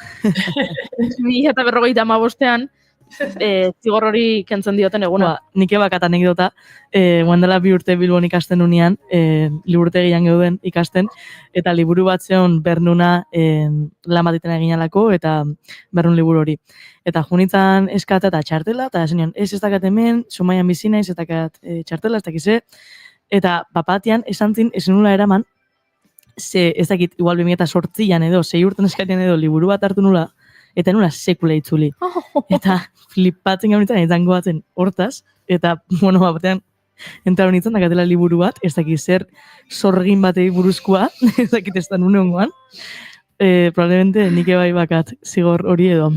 2055ean zigor hori kentzen dioten eguna. Nik ebakat anekdota, guandela 2 urte Bilbon ikasten unean, liburutegian geuden ikasten, eta liburu bat zeon bernuna lan bat iten egin alako, eta bernun liburu hori. Eta junitzen eskata eta txartela, eta zenion, ez dakat hemen, Zumaian bizi naiz, ez dakat txartela, ez dakize, eta papatian esan zin, ez nula eraman, ze ez dakit, igual 2008an edo, 6 urten eskatian edo, liburu bat hartu nula, eta nula sekula itzuli. Eta flipatzen gaunitzen, izango batzen hortaz, eta, batean, entra honitzen, dakatela liburu bat, ez dakit zer sorgin batei buruzkoa, ez dakit ez da nune ongoan, probablemente nik bai bakat zigor hori edo,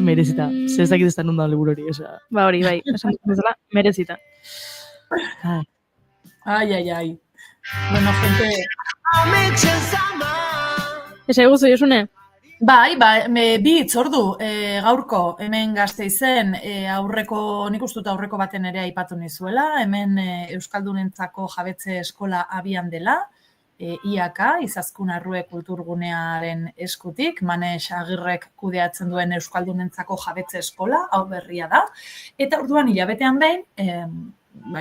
merezita. Ez dakit ez da nun da liburu hori, esa. Hori, bai, esan bezala, merezita. Ai. Bueno, gente... Esa eguzu, Josune? Bai, bi itzordu gaurko, hemen Gasteizen nik uste dut aurreko baten ere aipatu nizuela, hemen Euskaldunentzako jabetze eskola abian dela, IAK, Izaskun Arrue Kulturgunearen eskutik, Manex Agirrek kudeatzen duen Euskaldunentzako jabetze eskola, hau berria da, eta orduan hilabetean behin,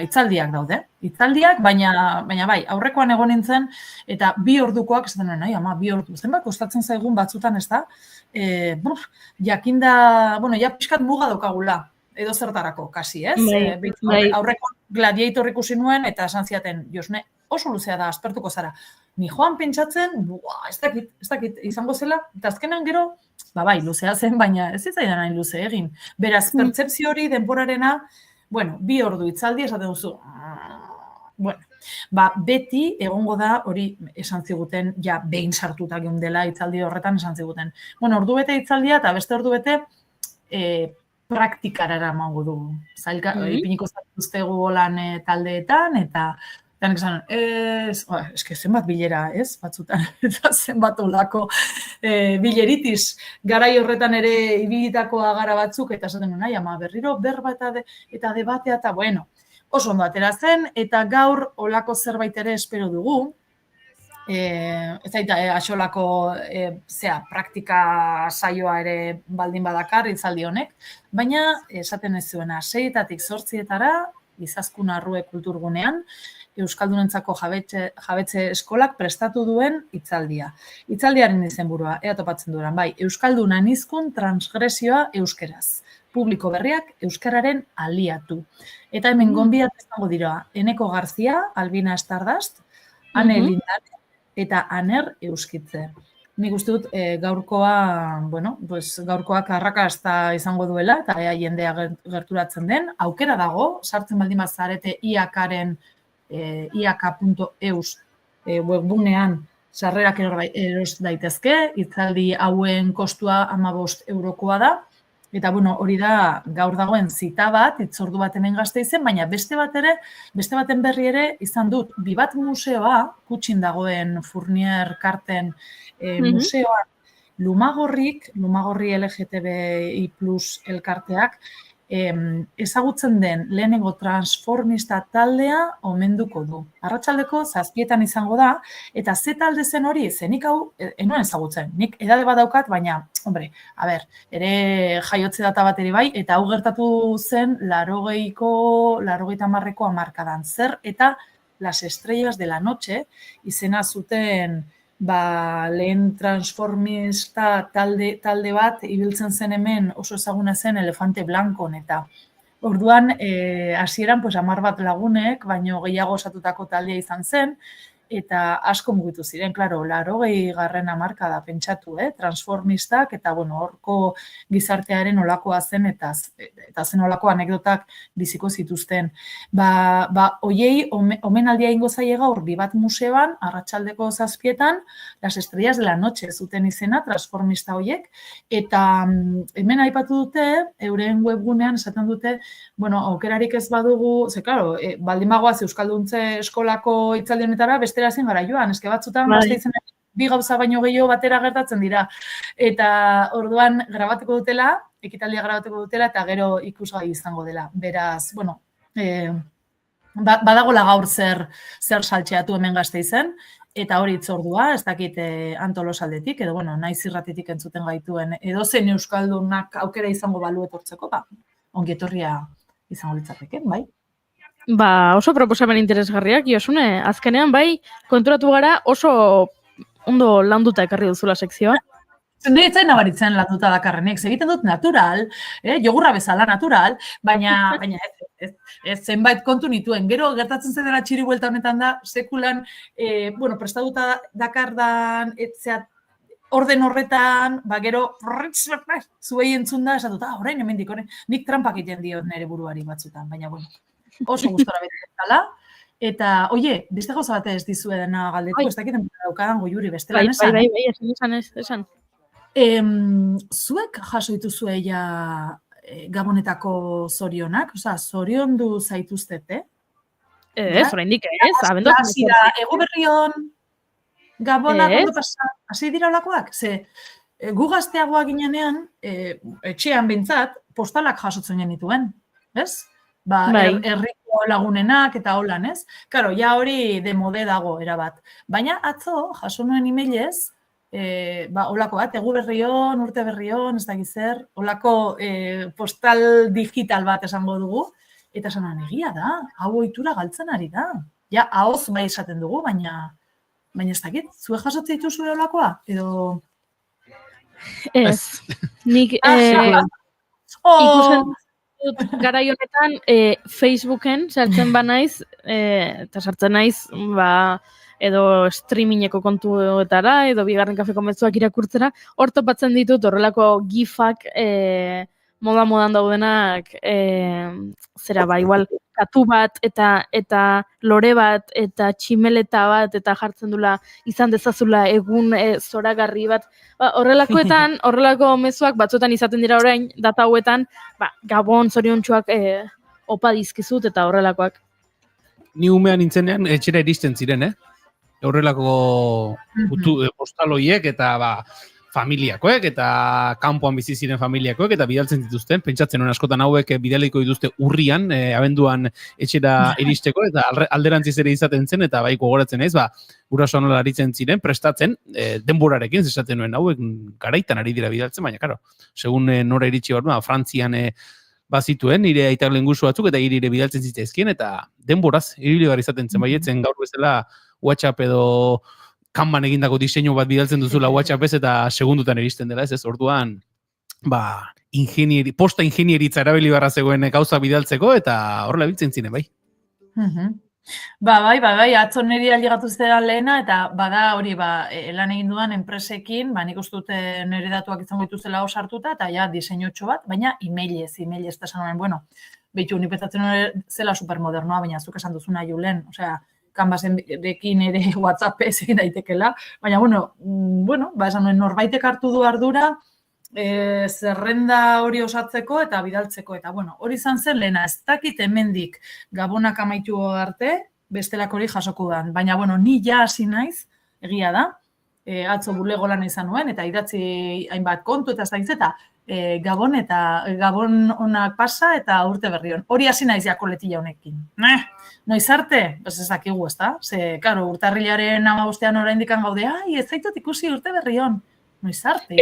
itzaldiak daude. Itzaldiak, baina bai, aurrekoan egon nintzen, eta 2 ordukoak, ez denen, 2 ordu, zenbat kostatzen zaigun batzutan, ez da, jakinda, ja pixkat muga daukagula, edo zertarako, kasi, ez? Aurreko Gladiator ikusi nuen, eta esan ziaten, Josune, oso luzea da, aspertuko zara. Ni joan pentsatzen, ez dakit, izango zela, eta azkenan gero, bai, luzea zen, baina ez zitzaidan hain luze egin. Beraz, pertzepzio hori denborarena, 2 ordu itzaldi esaten duzu. Beti egongo da hori esan ziguten, behin sartuta geundela itzaldi horretan esan ziguten. Ordu bete itzaldia eta beste ordu bete praktikara eramango dugu. Ipiniko zatuztegu lan taldeetan eta Eta nik esan, eske zenbat bilera, ez, batzutan, eta zenbat olako bileritis garai horretan ere ibilitakoa gara batzuk, eta esaten nahi, ama berriro berba eta debatea, eta bueno, oso ondo atera zen, eta gaur olako zerbait ere espero dugu, ez zaita axolako praktika saioa ere baldin badakar hitzaldi honek, baina esaten ez zuena 6-etatik 8-etara Izaskun Arrue kulturgunean Euskaldunentzako jabetze eskolak prestatu duen hitzaldia. Hitzaldiaren izenburua, ea topatzen duran, bai, Euskaldun anizkun transgresioa euskeraz. Publiko berriak euskararen aliatu. Eta hemen gonbidat izango dira, Eneko Garzia, Albina Stardust, Ane Lindane, eta Aner Euskitze. Nik uste dut gaurkoak arrakasta izango duela, eta ea jendea gerturatzen den. Aukera dago, sartzen baldin bazarete iak.eus webgunean sarrerak eros daitezke, hitzaldi hauen kostua 15 eurokoa da, eta hori da gaur dagoen zita bat, hitzordu bat hemen Gasteizen, baina beste baten berri ere izan dut, Bibat museoa, Kutxin dagoen Fournier Karten museoan, Lumagorri LGTBI+ elkarteak, ezagutzen den lehenengo transformista taldea omenduko du. Arratsaldeko 7etan izango da, eta ze talde zen hori, zenik hau, enuen ezagutzen. Nik edade bat daukat, baina, ere jaiotze data bat ere bai, eta hau gertatu zen 80ko hamarkadan. Zer eta Las Estrellas de la Noche izena zuten lehen transformista talde bat ibiltzen zen hemen oso ezaguna zen Elefante Blancon, eta orduan hasieran 10 bat lagunek, baino gehiago osatutako taldea izan zen, eta asko mugitu ziren, klaro, 80garren hamarkada pentsatu, transformistak, eta horko gizartearen olakoa zen, eta zen olako anekdotak biziko zituzten. Oiei, omenaldia ingo zaie gaur, Bibat museoan, arratsaldeko 7etan, Las Estrellas de la Noche zuten izena, transformista hoiek, eta hemen aipatu dute, euren webgunean esaten dute, aukerarik ez badugu, klaro, baldin bagoaz Euskalduntze eskolako hitzaldi honetara, bestera zen gara joan, eske batzutan Gasteizen 2 gauza baino gehiago batera gertatzen dira. Eta orduan grabatuko dutela, ekitaldia grabatuko dutela, eta gero ikusgai izango dela. Beraz, badagola gaur zer saltxeatu hemen Gasteizen, eta hori hitzordua, ez dakit Antolosaldetik, edo naiz irratitik entzuten gaituen, edozein euskaldunak aukera izango balu etortzeko, ongi etorria izango litzateke, bai? Oso proposamen interesgarriak, Josune, azkenean konturatu gara oso ondo landuta ekarri duzula sekzioa. Niretzai nabaritzen landuta dakarrenik, egiten dut natural, jogurra bezala natural, baina ez zenbait kontu nituen. Gero gertatzen zedera txiri buelta honetan da, sekulan, prestaduta dakardan, orden horretan, gero, zuei entzun da, esatut, orain hemendik, nik trampak egiten diot nire buruari batzutan, baina, oso gustora bete dela. Eta, beste gauza bat ez dizuedena galdetu, ez dakiten daukadan goiuri bestelan esan. Esan. Zuek jaso dituzue Gabonetako zorionak? Zoriondu zaituztete? Oraindik ez, abenduak. Ego berrion, Gabonak ondo pasa, hasi dira olakoak? Gu gazteagoa ginenean, etxean behintzat, postalak jasotzen genituen, ez? Herriko lagunenak eta holan, ez? Karo, hori demode dago erabat. Baina atzo, jaso nuen emailez, olako bat, egu berrion, urte berrion, ez dakiz zer, olako postal digital bat esango dugu, eta esanan egia da, hau ohitura galtzen ari da. Ahoz bai esaten dugu, baina ez dakit, zue jasotzen dituzue olakoa? Edo... Ez. Nik ikusten garai honetan Facebooken sartzen banaiz, eta sartzen naiz, edo streamingeko kontuetara, edo bigarren kafeko mezuak irakurtzera, hor topatzen ditut horrelako gifak modan daudenak, igual, katu bat, eta lore bat, eta tximeleta bat, eta jartzen dula izan dezazula egun zoragarri bat. Horrelakoetan, horrelako mezuak batzuetan izaten dira orain, data hauetan, Gabon zoriontsuak opa dizkizut eta horrelakoak. Ni umean nintzenean etxera iristen ziren, Horrelako postal horiek eta familiakoek eta kanpoan bizi ziren familiakoek eta bidaltzen dituzten, pentsatzen nuen askotan hauek bidaliko dituzte urrian, abenduan etxera iristeko eta alderantziz ere izaten zen eta bai gogoratzen naiz, gurasoan nola aritzen ziren, prestatzen denborarekin, esaten nuen hauek garaitan ari dira bidaltzen, baina karo, segun nora iritsi hor, Frantzian bazituen, nire aitak lengusu batzuk eta ire bidaltzen zitzaizkien eta denboraz, ibili behar izaten zen, baietzen gaur bezala WhatsApp edo Kanban egindako diseinu bat bidaltzen duzula WhatsAppez eta segundutan iristen dela, ez orduan, posta ingenieritza erabili barra zegoen gauza bidaltzeko eta horrela biltzen ziren, bai. Bai, atzo niri ailegatu zedan lehena, eta bada hori, lan egin dudan enpresekin, nik uste dute nire datuak izango dituzela osartuta, eta ja, diseinotxo bat, baina emailez, eta esan honen, bueno, behitu, nipetatzen zela supermodernoa, baina zuk esan duzuna Julen, osea, Canvasekin ere WhatsAppez egin daitekela, baina, esan nuen norbaitek hartu du ardura, zerrenda hori osatzeko eta bidaltzeko, eta hori izan zen lehena, ez dakit hemendik gabonak amaitu arte, bestelak hori jasoko dan, baina ni ja hasi naiz, egia da, atzo bulego lan izan nuen, eta idatzi hainbat kontu eta zaiz, eta Gabon onak pasa eta urte berri hon. Hori hasi naiz ja koletilla honekin. Noiz arte? Ez dakigu, ezta? Ze, karo, urtarrilaren 15ean oraindik gaude, ez zaitut ikusi urte berri hon. Noiz arte?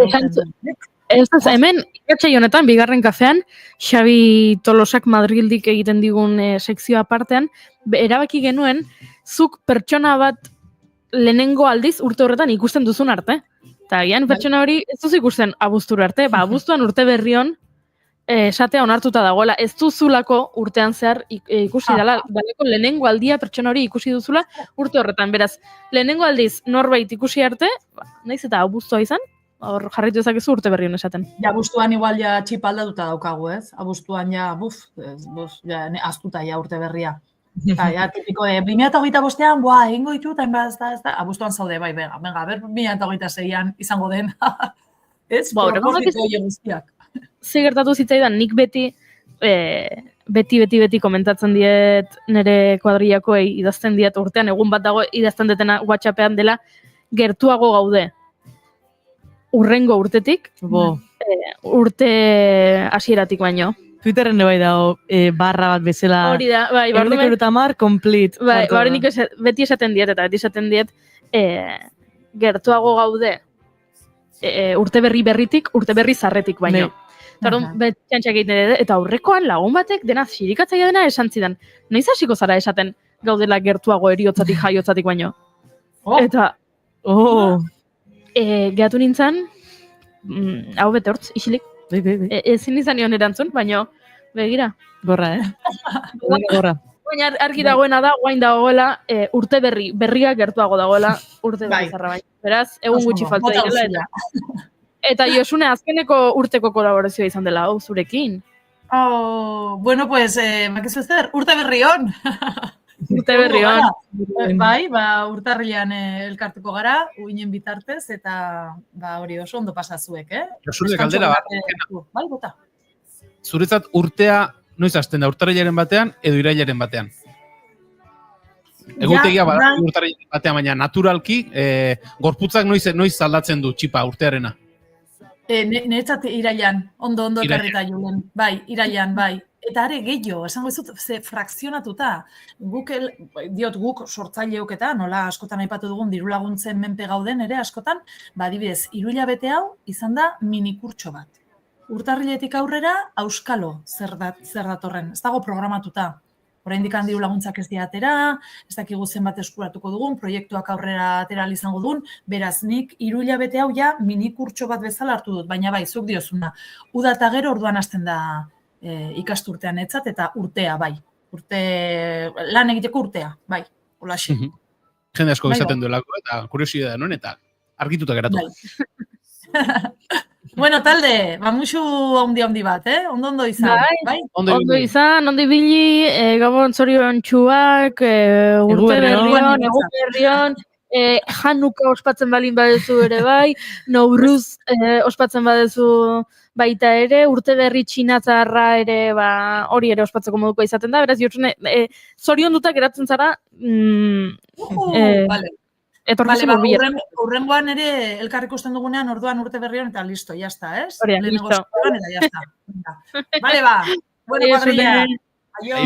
Ez, hemen, ikatxai honetan, bigarren kafean, Xabi Tolosak Madrildik egiten digun sekzioa partean, erabaki genuen, zuk pertsona bat lehenengo aldiz urte horretan ikusten duzun arte. Eta gian pertsona hori ez duzu ikusten abuztura arte, abuztuan urte berrion esatea onartuta dagoela. Ez duzulako urtean zehar ikusi dalako lehenengo aldia pertsona hori ikusi duzula urte horretan. Beraz, lehenengo aldiz norbait ikusi arte, naiz eta abuztua izan, hor jarritu ezakezu urte berrion esaten. Ja, abuztuan igual ja txip aldatuta daukagu, ez? Abuztuan ja, aztuta ja urte berria. Ja, tipiko, 2025an, egingo ditut, ez da, abuztuan zaude, bai, venga, ber 2026an izango den, ez? Propozito hori guztiak. Ze gertatu zitzaidan, nik beti komentatzen diet nire kuadrillakoei idazten diet urtean, egun bat dago idazten detena WhatsAppean dela, gertuago gaude. Urrengo urtetik, urte hasieratik baino. Twitterren bai dago barra bat bezala. Hori da, bai. Ehuneko hirurogeita complete. Bai, nik beti esaten diet, eta beti esaten diet, gertuago gaude urte berri berritik, urte berri zarretik baino. Eta beti txantxak egiten eta aurrekoan lagun batek dena zirikatzaia dena esan zidan. Noiz hasiko zara esaten gaudela gertuago eriotzatik jaiotzatik baino. Eta, gehatu nintzen, hau bete hortz, isilik. Ezin izan nion erantzun, baina begira. Gorra, Gorra. Baina argi dagoena da, guain dagoela, urte berria gertuago dagoela urte berri zarra baina. Beraz, egun gutxi falta direla. Eta Josune, azkeneko urteko kolaborazioa izan dela, zurekin. Bueno, pues, makizu zer, urte berri hon. Urte berri hon. Bai, urtarrilean elkartuko gara, uinen bitartez, eta hori oso ondo pasazuek, Josune, galdera bat. Bai, bota. Zuretzat urtea noiz hasten da, urtarrilaren batean edo irailaren batean? Egutegia bada urtarrilaren batean, baina naturalki, gorputzak noiz aldatzen du txipa urtearena? Niretzat irailan, ondo ekarrita Julen. Bai, irailan, bai. Eta are gehiago, esango izut, frakzionatuta. Guk sortzaileok eta, nola askotan aipatu dugun diru laguntzen menpe gauden ere askotan, adibidez, 3 hilabete hau izan da minikurtso bat. Urtarriletik aurrera, auskalo zer datorren. Ez dago programatuta. Oraindik diru laguntzak ez dira atera, ez dakigu zenbat eskuratuko dugun, proiektuak aurrera atera izango dugun, beraz nik 3 hilabete hau ja minikurtso bat bezala hartu dut, baina bai, zuk diozuna. Uda eta gero orduan hasten da ikasturtean etzat, eta urtea, bai. Lan egiteko urtea, bai. Olaxe. Jende asko izaten duelako, eta kuriosidea nuen, eta argituta geratu. Bueno, talde, musu handi bat, ondo izan, bai? Ondo izan, ondo ibili, Gabon zorion txuak, urte berrion, egun berrion, Hanuka ospatzen balin badezu ere bai, Nouruz ospatzen badezu baita ere, urte berri txinatzarra ere, hori ere ospatzeko moduko izaten da, beraz, Jotsune, zorionduta geratzen zara, Vale. etorkizun hurbiletan. Urrengoan ere elkar ikusten dugunean orduan urte berrian eta listo, jazta, ez? Hori da, Lehenengo listo. saioan eta jazta. Venga. Vale, ba. Bueno, Aio, cuadrilla. June.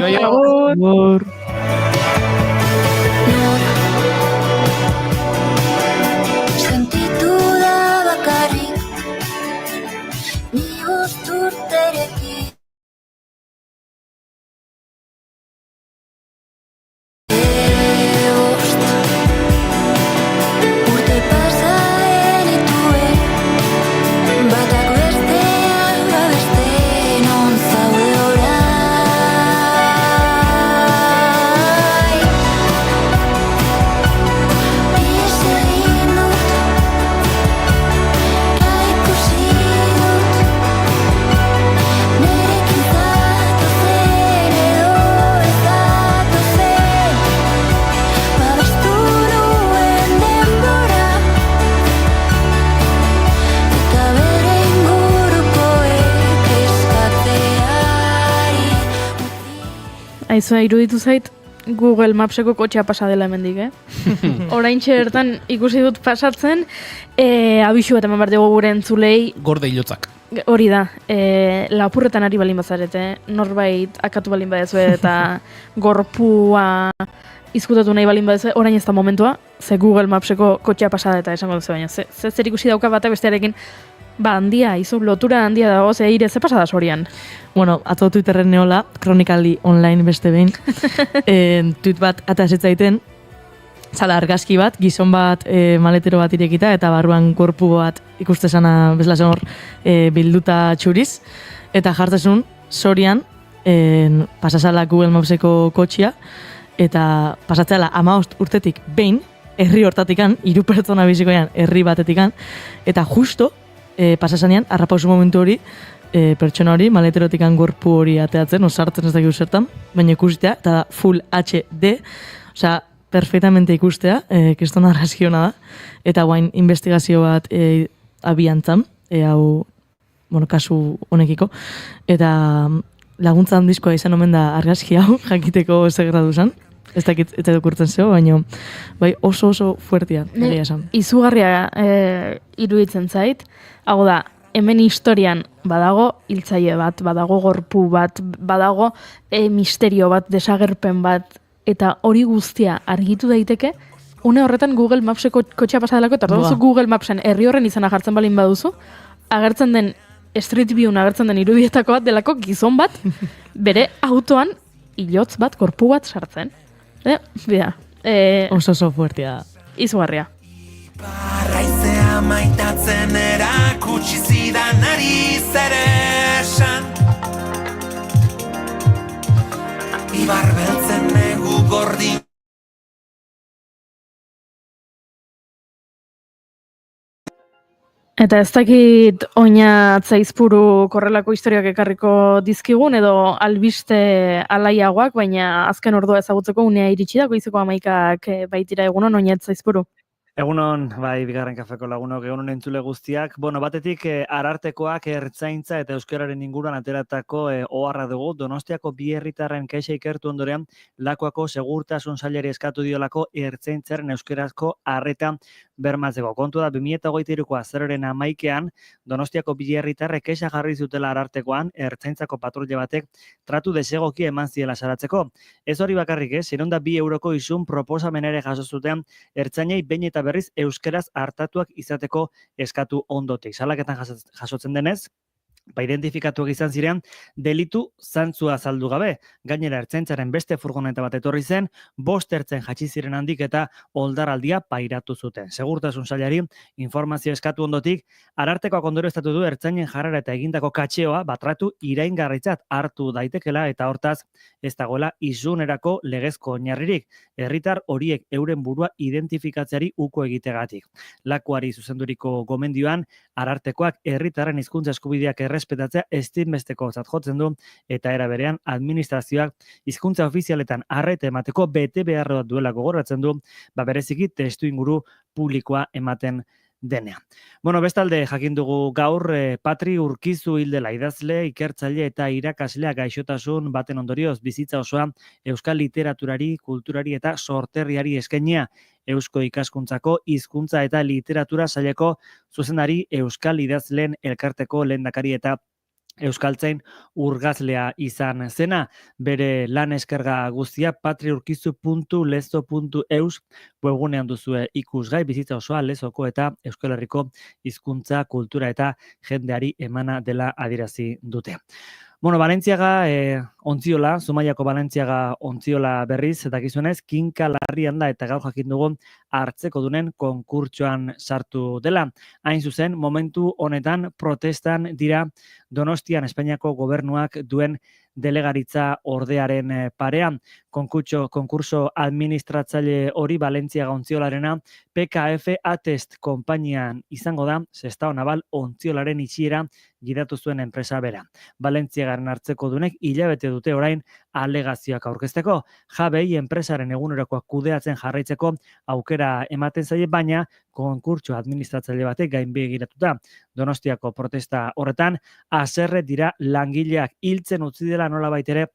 Aio. Agur. Sentitu da bakarrik ni usturterekin urte pasa genituen batak bestean babeste non zaude orain ies egin dut ikusi dut nerekin zatozen edo ez zatozen babestu nuen denbora eta bere ingurukoek eskatzeari Aizua, iruditu zait, Google Mapseko kotxea pasa dela hemendik, Oraintxe bertan ikusi dut pasatzen, abisu bat eman behar dugu gure entzulei, Gorde hilotzak. hori da, lapurretan ari balin bazarete, norbait akatu balin badezue eta gorpua izkutatu nahi balin badezue, orain ez da momentua, ze Google Mapseko kotxea pasada eta esango duzu baina, zer ikusi dauka bata bestearekin, handia, izu lotura handia dago, ze ire, ze pasada sorian? Bueno, atzo Twitterren neola, kronikali online beste behin, tweet bat atazitzaiten, zala argazki bat, gizon bat maletero bat irekita, eta barruan korpu bat ikustezana bezlasen hor bilduta txuriz, eta jartzezun, sorian, pasazala Google Mapseko kotxia, eta pasatzela 15 urtetik behin, herri hortatikan, 3 pertsona bizikoian herri batetikan, eta justo, pasazanean, arrapauzu momentu hori, pertsona hori, maleterotikan gorpu hori ateatzen, osartzen ez dakigu zertan, baina ikustea, eta full HD, osea, perfectamente ikustea, kriston arrazkiona da, eta guain investigazio bat abiantzan, hau, bueno, kasu honekiko, eta laguntza handizkoa izan omen da argazki hau, jakiteko ze gradu zan, ez dakit ez edukurtzen zeo, baina bai oso fuertia, egia esan. Izugarria iruditzen zait, hau da, hemen historian badago hiltzaile bat, badago gorpu bat, badago misterio bat, desagerpen bat, eta hori guztia argitu daiteke, une horretan Google Mapseko kotxea pasadelako, eta orduan Google Mapsen herri horren izana jartzen balin baduzu, agertzen den Street View agertzen den irudietako bat delako gizon bat, bere autoan hilotz bat, gorpu bat sartzen. Bida. Oso fuertia da. Izugarria. Barraizea maitatzen erakutsi zidan ari zer esan Ibar beltzen negu gordi Eta ez dakit oina atzaizpuru korrelako historiak ekarriko dizkigun edo albiste alaiagoak, baina azken ordua ezagutzeko unea iritsi da, goizeko 11ak baitira egunon oina atzaizpuru. Egunon, bai, bigarren kafeko lagunok, egunon entzule guztiak. Bueno, batetik arartekoak ertzaintza eta euskararen inguruan ateratako oharra dugu. Donostiako bi herritarren kexa ikertu ondorean, Lakuako segurtasun sailari eskatu diolako ertzaintzaren euskarazko arreta bermatzeko. Kontu da, 2023ko azaroaren 11ean, Donostiako bi herritarrek kexa jarri zutela arartekoan, ertzaintzako patrulla batek tratu desegokia eman ziela salatzeko. Ez hori bakarrik, 602 euroko isun proposamen ere jaso zuten ertzainei behin eta berriz euskeraz hartatuak izateko eskatu ondotik. Salaketan jasotzen denez, identifikatuak izan ziren, delitu zantzua azaldu gabe. Gainera ertzaintzaren beste furgoneta bat etorri zen, 5 ertzen jatsi ziren handik eta oldaraldia pairatu zuten. Segurtasun sailari informazio eskatu ondotik, arartekoak ondorioztatu du ertzainen jarrera eta egindako katxeoa batratu iraingarritzat hartu daitekela eta hortaz ez dagoela isunerako legezko oinarririk. Herritar horiek euren burua identifikatzeari uko egitegatik. Lakuari zuzenduriko gomendioan, arartekoak herritarren hizkuntza eskubideak errespetatzea ezinbestekotzat jotzen du eta era berean administrazioak hizkuntza ofizialetan arreta emateko bete beharra duela gogoratzen du, bereziki testuinguru publikoa ematen denean. Bueno, bestalde jakin dugu gaur Patri Urkizu hildela idazle, ikertzaile eta irakaslea gaixotasun baten ondorioz bizitza osoa euskal literaturari, kulturari eta sorterriari eskainia. Eusko Ikaskuntzako hizkuntza eta literatura saileko zuzendari euskal idazleen elkarteko lehendakari eta euskaltzain urgazlea izan zena. Bere lan eskerga guztia patriurkizu.lezo.eus webgunean duzue ikusgai, bizitza osoa Lezoko eta Euskal Herriko hizkuntza, kultura eta jendeari emana dela adierazi dute. Bueno, Valentziaga ontziola, Zumaiako Valentziaga ontziola berriz, dakizuenez, kinka larrian da eta gaur jakin dugun hartzeko dunen konkurtsoan sartu dela. Hain zuzen, momentu honetan protestan dira Donostian Espainiako gobernuak duen delegaritza ordearen parean. Konkurso administratzaile hori Valentziaga ontziolarena PKF Atest konpainian izango da, Sestao Naval ontziolaren itxiera gidatu zuen enpresa bera. Valentziagaren hartzeko dunek hilabete dute orain alegazioak aurkezteko. Jabei enpresaren egunerokoak kudeatzen jarraitzeko aukera ematen zaie, baina konkurtso administratzaile batek gainbegiratuta. Donostiako protesta horretan haserre dira langileak, hiltzen utzi dela nolabait ere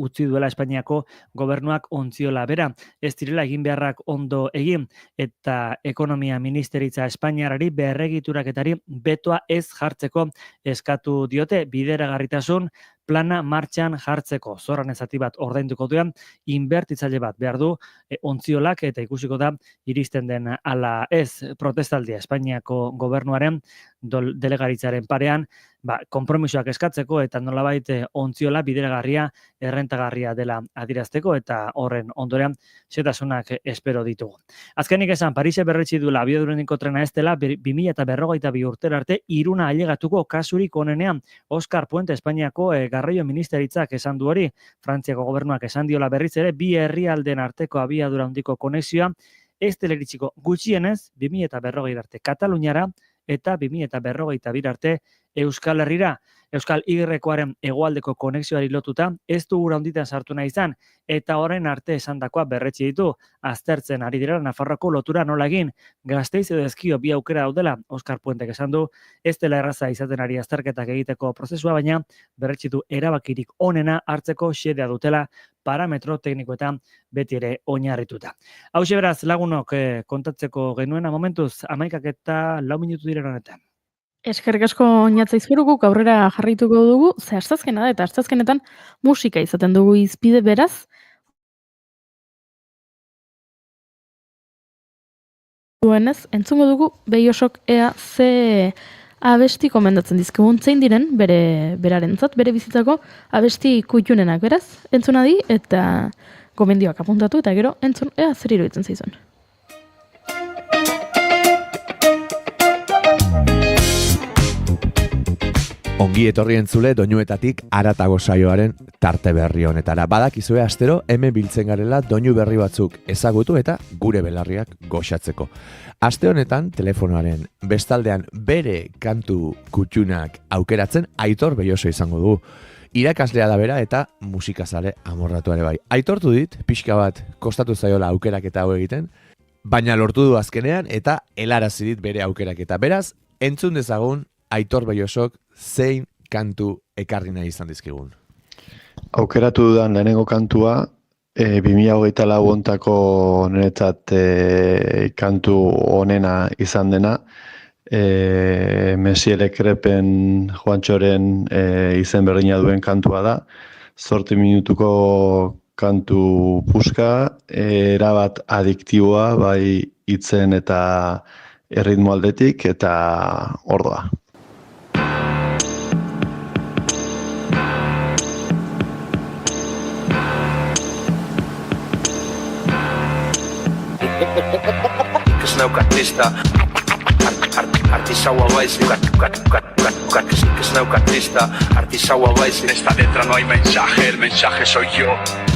utzi duela Espainiako gobernuak ontziola bera. Ez direla egin beharrak ondo egin eta ekonomia ministeritza Espainiarari berregituraketari betoa ez jartzeko eskatu diote, bideragarritasun plana martxan jartzeko. Zorran zati bat ordainduko duen inbertitzaile bat behar du ontziolak eta ikusiko da iristen den ala ez. Protestaldia Espainiako gobernuaren delegaritzaren parean konpromisoak eskatzeko eta nolabait ontziola bideragarria, errentagarria dela adirazteko eta horren ondorean xetasunak espero ditugu. Azkenik esan, Parise berretsi duela abiaduriko trena ez dela 2052 urtera arte Iruna ailegatuko kasurik onenean. Oscar Puente Espainiako garraio ministeritzak esan du hori, Frantziako gobernuak esan diola berriz ere bi herrialdeen arteko abiadura handiko konexioa ez dela iritsiko gutxienez 2040 arte Kataluniara eta 2052 arte Euskal Herrira. Euskal Y-koaren hegoaldeko konexioari lotuta ez du ura honditan sartu nahi izan eta horren arte esandakoa berretsi ditu. Aztertzen ari dira Nafarroako lotura nola egin. Gasteiz edo Ezkio bi aukera daudela, Oscar Puentek esan du, ez dela erraza izaten ari azterketak egiteko prozesua, baina berretsi du erabakirik onena hartzeko xedea dutela parametro teknikoetan beti ere oinarrituta. Hauxe beraz lagunok kontatzeko genuena momentuz 11:04 minutu diren honetan. Eskerrik asko oinatza izuruguk aurrera jarraituko dugu, ze astazkena da eta astazkenetan musika izaten dugu izpide beraz. Duenez, entzungo dugu Beiosok ea ze abesti komendatzen dizkigun, zein diren berarentzat, bere bizitzako abesti kutxunenak beraz, entzunadi eta gomendioak apuntatu eta gero entzun ea zer iruditzen zaizun. Ongi etorri entzule doinuetatik haratago saioaren tarte berri honetara. Badakizue astero hemen biltzen garela doinu berri batzuk ezagutu eta gure belarriak goxatzeko. Aste honetan telefonoaren bestaldean bere kantu kutxunak aukeratzen Aitor Belloso izango du. Irakaslea da bera eta musikazale amorratu ere bai. Aitortu dit, pixka bat kostatu zaiola aukeraketa hau egiten, baina lortu du azkenean eta helarazi dit bere aukeraketa. Beraz, entzun dezagun Aitor Bellosok zein kantu ekarri nahi izan dizkigun. Aukeratu dudan lehenengo kantua, 2024 hontako niretzat kantu onena izan dena, Mesiele Krepen Juantxoren izen berdina duen kantua da, 8 minutuko kantu puska, erabat adiktiboa, bai hitzen eta erritmo aldetik, eta ordoa. Ik is nou artista, artista hau baiz, que es naucatista, artisagua baiz. En esta letra no hay mensaje, el mensaje soy yo.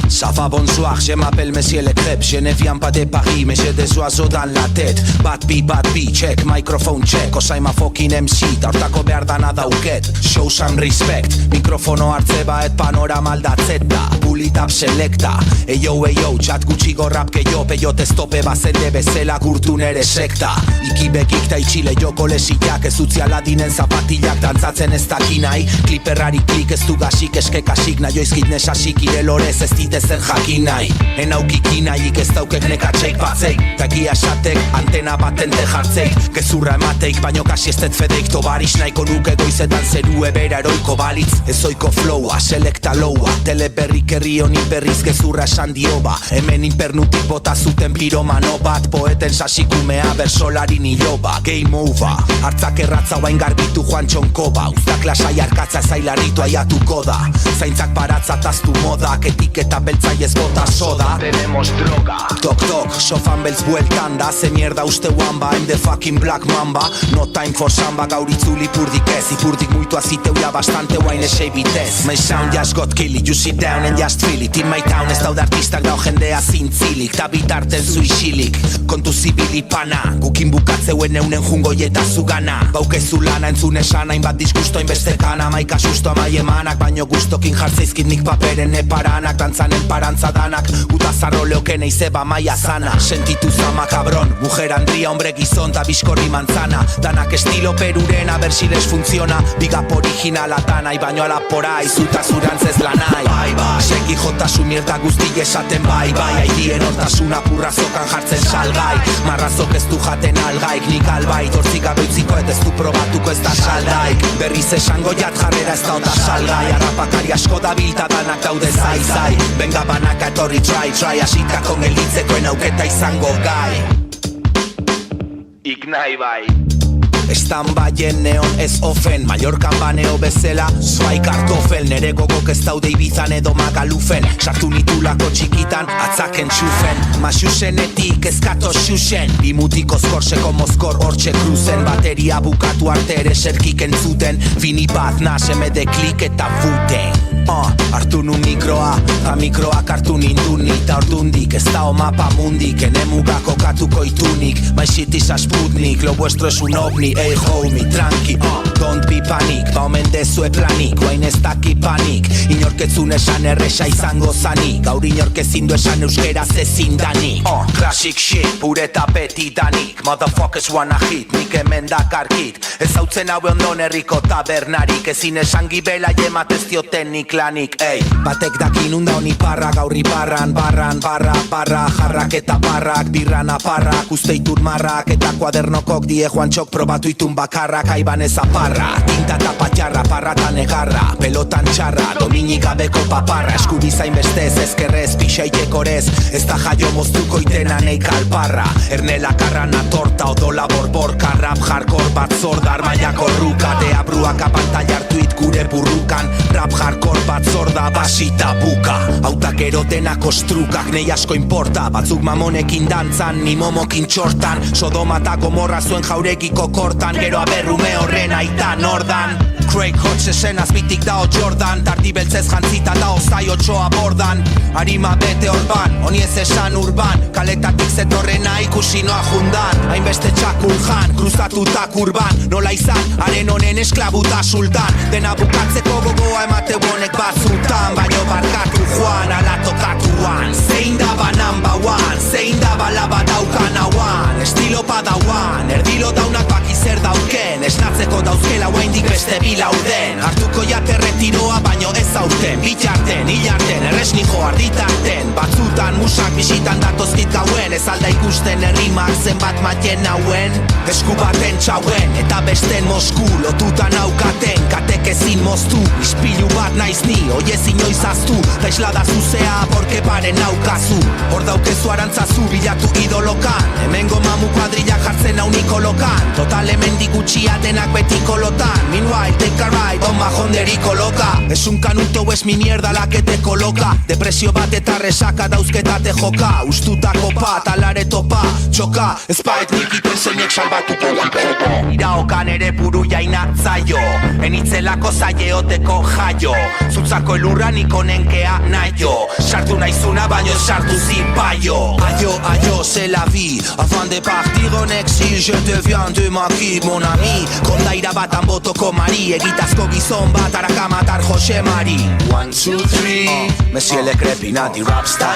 Ça va bonsoir, je m'appelle Monsieur Le Crêpe. Je ne viens pas de Paris, mais j'ai des oiseaux dans la tête. Bad beat, check, microphone check. Osaima fucking MC, hortako behar dana dauket. Show some respect, mikrofono hartzeba et panorama aldatzeta. Pull it up selecta, eyo, txat gutxigo rap gehiago. Peiot ez tope bazende bezela gurtu nere sekta. Ikibekik ta itxile joko lesiak. Ez utzi aladinen zapatilak dantzatzen ez dakinai. Kliperrari klik ez du gasik eskekasik. Naioizkit nesasik irelorez ez dite zer jakin nahi. Enaukiki nahiik ez daukek nekatxeik batzeik. Takia esatek antena batente jartzeik. Gezurra emateik baino kasi ez fedeik. Tobaris nahiko nuke goizetan zerue bera eroiko balitz. Ezoiko flowa, selekta loua. Teleberrik herri honi berriz gezurra esan dioba. Hemen inpernutik bota zuten piromano bat. Poeten sasikumea bersolari niloba. Game over, hartzak erratza oain garbitu joan txonkoba. Uztak lasai arkatza zailarritu aiatuko da. Zaintzak paratza taztu modak. Etiketa beltzai ez bota soda. Tenemos droga. Tok tok, sofan beltz bueltan da. Ze mierda uste wamba, I'm the fucking black mamba. No time for samba, gaur itzuli ipurdik ez. Ipurdik muitu aziteuia bastante guain esei bitez. My sound just got killit, you sit down and just feel it. In my town ez daude artistak gau jendea zintzilik. Ta bitarten zu isilik, kontu zibili pana. Gukin bukatzeuen eunen jungoieta zugana. Baukezu lana entzun esan, hainbat disgusto inbestekana. Maika susto amai emanak, baino gustokin jartzeizkit nik paperen eparanak. Dantzanen parantza danak, uta zarroleoken eizeba maia zana. Sentitu zama cabron, mujer handria, hombre gizon ta bizkorri manzana. Danak estilo perurena, bersiles funtziona. Bigap originala tanai, baino alapora izuta zurantzez lanai. Bai, segi jota su mierda guzti esaten bai. Haidien hortasuna purrazokan jartzen salgai. Marrazok ez du jaten algaik, nik albait. Hortzik abeutziko ez du probatuko ez da saldaik. Berriz esango jat jarrera ez da ota salgai. Arrapakari asko dabilta danak daude zai. Benga banaka etorri try, asitako gelitzekoen auketa izango gai. Ignai bai. Estan baien neon ez ofen, Mallorcan baneo bezela, zuai kartofel. Nere gogok ez daude Ibizan edo Magalufen. Sartu nitulako txikitan, atzaken txufen. Masusenetik ezkato xuxen. Bimutiko skorseko mozkor hortxe kruzen. Bateria bukatu arte ere serkik entzuten. Fini bat nasemede klik eta futen. Hartu nu mikroa, ta mikroak hartu ninduni. Ta ordundik ez da mapa mundik. Enemugako katuko itunik. My shit is a Sputnik, lo vuestro es un ovni. Hey homie, tranqui, don't be panic. Ba omen dezue planik, guain ez daki panik. Inorketzun esan erresa izango zanik. Gaur inorkezin du esan euskeraz ezin danik. Classic shit, pure tapetidanik. Motherfuckers wanna hit, nik hemen dakarkit. Ez hautzen haue ondon herriko tabernarik. Ezin esan gibela jematez diotenik lanik. Ey, batek dakin unda honi parra, gaurri barra, jarrak eta barrak, birran aparrak, usteitur marrak, eta kuadernokok die joan txok probatu itun bakarrak, aiban ez aparra, tinta eta patjarra, parrata negarra, pelotan txarra, dominik gabeko paparra, eskubizain bestez, ezkerrez, pixaitekorez, ez da jaio moztuko itena neik alparra, ernela karrana torta, odola borborka, rap hardcore bat zorda, armaiako ruka, deabruak apantaiartuit gure burrukan, rap hardcore bat zorda, basita buka, autak erotenak ostrukak, nei asko importa, batzuk mamonekin dantzan, ni momokin txortan, Sodoma eta Gomorra zuen jaurekiko kortan, gero aberrume horren aitan ordan. Craig Hodgesen azbitik dao Jordan, tardi beltzez jantzita dao zai otxoa bordan. Arima bete orban, honi ez esan urban, kaletatik zetorrena ikusi noa jundan. Hainbeste txakuljan, kruzatutak urban, nola izan, haren honen esklabuta sultan. Dena bukatzeko gogoa emate bonek batzutan, baino barkatu joan, ala tokatuan. Zein daba number one, zein daba laba daukan hauan. Estilo padauan, erdilo daunak baki zer dauken. Esnatzeko dauzkela oaindik beste bilauden. Hartuko jate retiroa baino ez aurten. Bitarten, hilarten, erresnijo arditarten. Batzutan musak bisitan datozkit gauen. Ez alda ikusten herrimak zenbat maten hauen. Esku baten txauen, eta besten Mosku lotutan aukaten. Katek Horrek ezin moztu, ispilu bat naiz ni, oiez inoiz aztu, ta islada zuzea borke paren naukazu. Hor daukezu arantzazu bilatu idolokan, hemengo mamu kuadrilla jartzen hau nikolokan, total hemendik gutxia denak beti kolotan. Meanwhile, take a ride, on majonderiko loka. Es un canuto o es mi mierda la que te coloca. Depresio bat eta resaka dauzketa te joka. Ustutako pat, alare topa, txoka. Espait nikiten zeinek salbatuko joko. Iraokan ere buru jainatzaio, enitzelako zaieoteko jaio. Zutzako elurra niko nenkea naio, sartu naizuna baino sartu zipaio. Aio, c'est la vie, avant de partir on exil, je deviens de maki, mon ami. Kondaira batan botoko mari, egitazko gizon bat araka matar Jose Mari. 1, 2, 3, Monsieur le Crepinati rap style.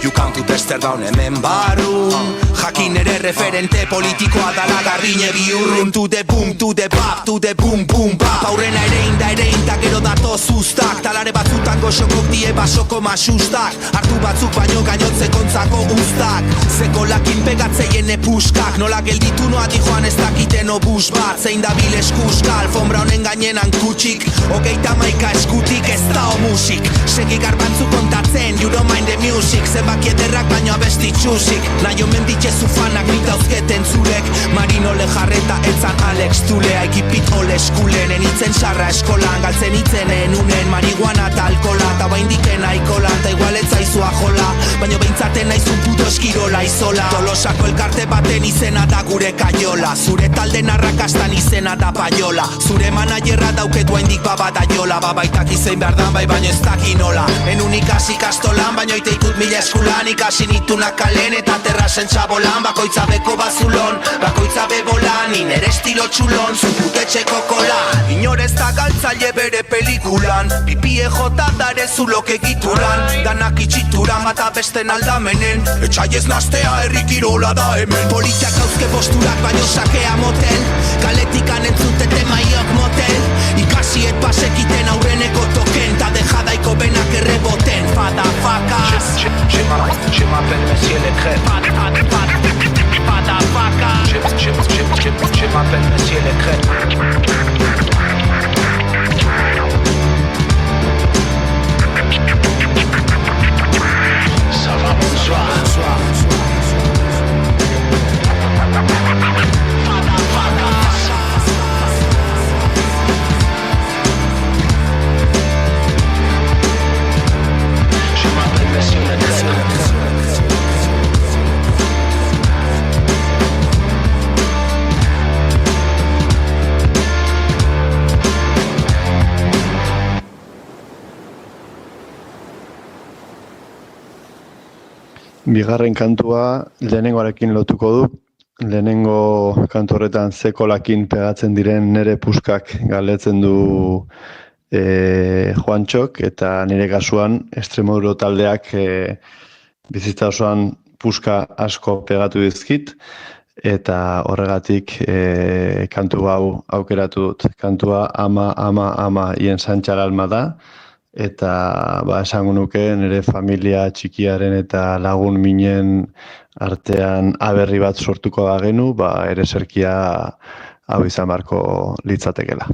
You come to Amsterdam hemen barrun, jakin ere referente politikoa dala garbine biurrun. To the boom, to the bap, to the boom, boom, bap. Aurrena ere inda gero dato zuztak, talare batzutan goxokok die basoko masustak, hartu batzuk baino gainotze kontzako ustak, zeko lakin pegatzeien epuskak, nola gelditu noati joan ez dakiten obus bat, zein dabil eskuska, alfombra honen gainenan kutsik, 31 eskutik ez da o musik, segi garbantzu kontatzen, you don't mind the music, zenbaki ederrak baino abesti txusik, nahi omen ditzezu fanak nitauzketen zurek, Marino Lejarreta etzan Alex Tulea, ekipit ole eskulen, enitzen sarra eskolan, galtzen itzenen unen, marihuana eta alkola, eta baindiken aikola, eta igual etzaizua jola, baino behintzaten naizun puto eskirola izola, Tolosako elkarte baten izena da gure kaiola, zure talden arrakastan izena da paiola, zure manajerra dauketu haindik babada jola, babaitak izein behar dan bai baino ez daki nola, enun ikasi kastolan, baino ite ikut mila eskulan, ikasi nitunak kalen eta terrasen txabolan, bakoitza beko bazulon, bakoitza bebolan, inere estilo txulon, zuputetxeko kolan, inorez da galtzaile bere pelikulan, pipie jota dare zulok egituran, danak itxituran bata besten aldamenen, etxaiez nastea herrikirola da hemen. Politiak hauzke posturak baino sakea motel, kaletikan entzutete maiok motel, ikasiet pasekiten aurreneko token, ta dejadaiko benak erreboten, fada fakas. Je m'appelle Monsieur le Crêpe. Fada fakas. Je m'appelle Monsieur le Crêpe. Ça va, bonsoir. Je m'appelle Monsieur le Crêpe. Bigarren kantua lehenengoarekin lotuko du. Lehenengo kantu horretan zekolakin pegatzen diren nere puskak galdetzen du Juantxok, eta nire kasuan Extremoduro taldeak bizitza osoan puska asko pegatu dizkit, eta horregatik kantu hau aukeratu dut. Kantua ama hien santxal alma da, eta esango nuke nire familia txikiaren eta lagun minen artean aberri bat sortuko da genu, ere zerkia hau izan barko litzatekela.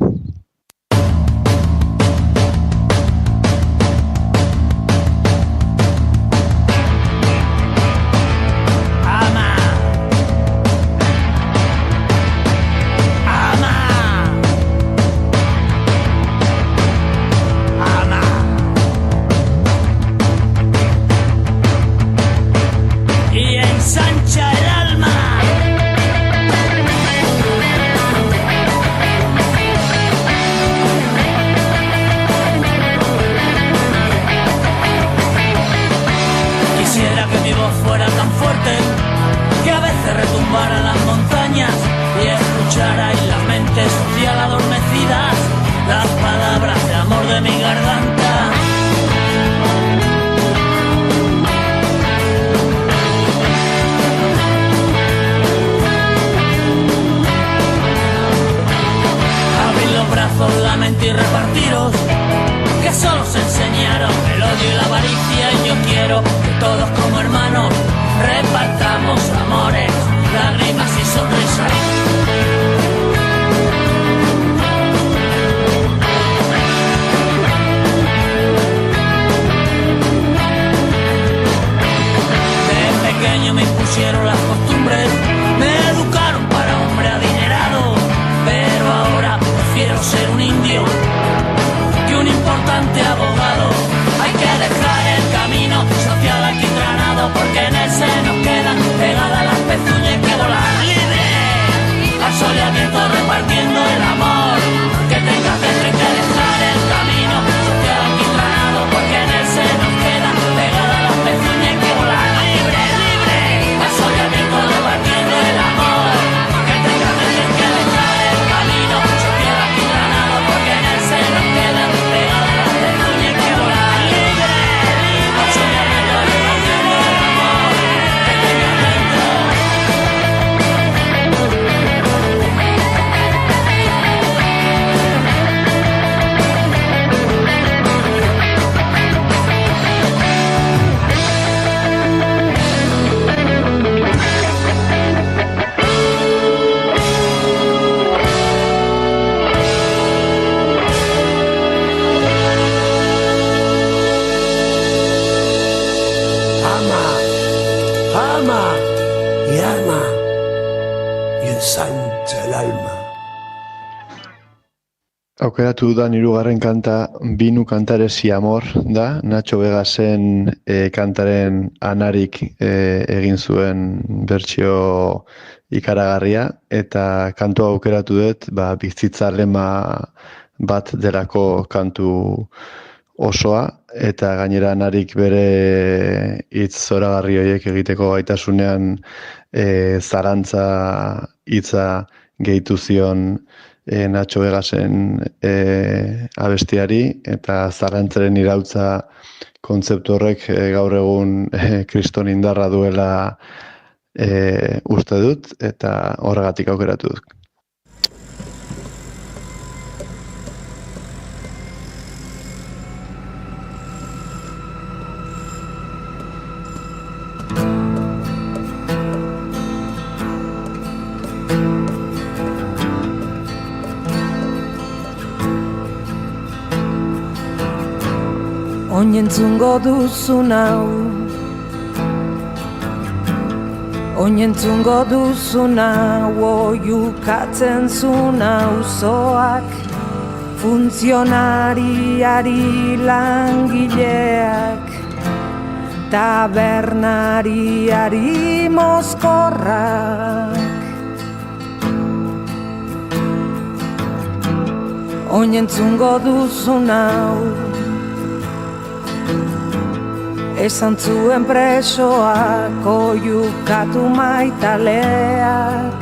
Y repartiros, que solo se enseñaron el odio y la avaricia, y yo quiero que todos como hermanos repartamos amores, lágrimas y sonrisas. Aukeratu dudan hirugarren kanta Binu kantare si amor da, Nacho Vegasen kantaren anarik egin zuen bertsio ikaragarria, eta kantua aukeratu dut, bizitza lema bat delako kantu osoa, eta gainera anarik bere hitz zoragarri horiek egiteko gaitasunean zarantza hitza gehitu zion Nacho Vegasen abestiari, eta zarantzaren irautza kontzeptu horrek gaur egun kriston indarra duela uste dut, eta horregatik aukeratu dut. Oinentzungo duzun hau, oinentzungo duzun hau, oiukatzen zun auzoak, funtzionariari langileak, tabernariari mozkorrak. Oinentzungo duzun hau, esan zuen presoak, oiukatu maitaleak,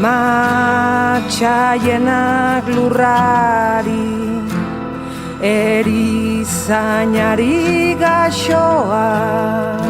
matxaienak lurrari, erizainari gaxoak.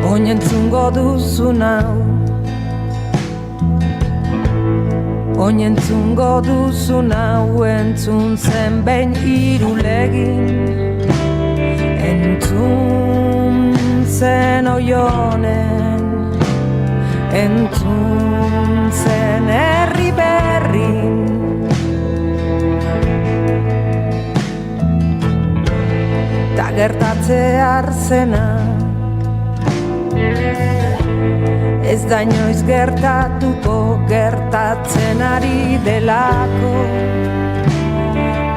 Oinentzungo duzun hau, oinentzungo duzun hau, entzun zen behin Irulegin, entzun zen Oionen, entzun zen herri berrin. Ta gertatzear zena ez da inoiz gertatuko, gertatzen ari delako,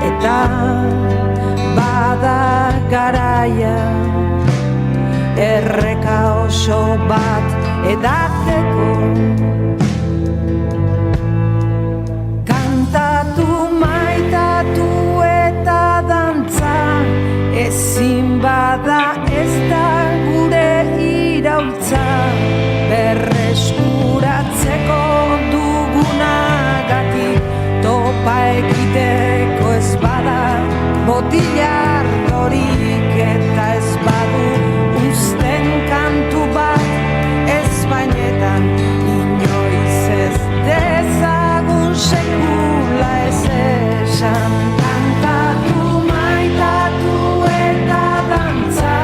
eta bada garaia erreka oso bat edateko. Kantatu, maitatu eta dantza, ezin bada ez da gure iraultza, berreskuratzeko dugunagatik, topa egiteko ez bada botilar dorik, eta ez badu uzten kantu bat ezpainetan, inoiz ez dezagun sekula ez esan. Kantatu, maitatu eta dantza,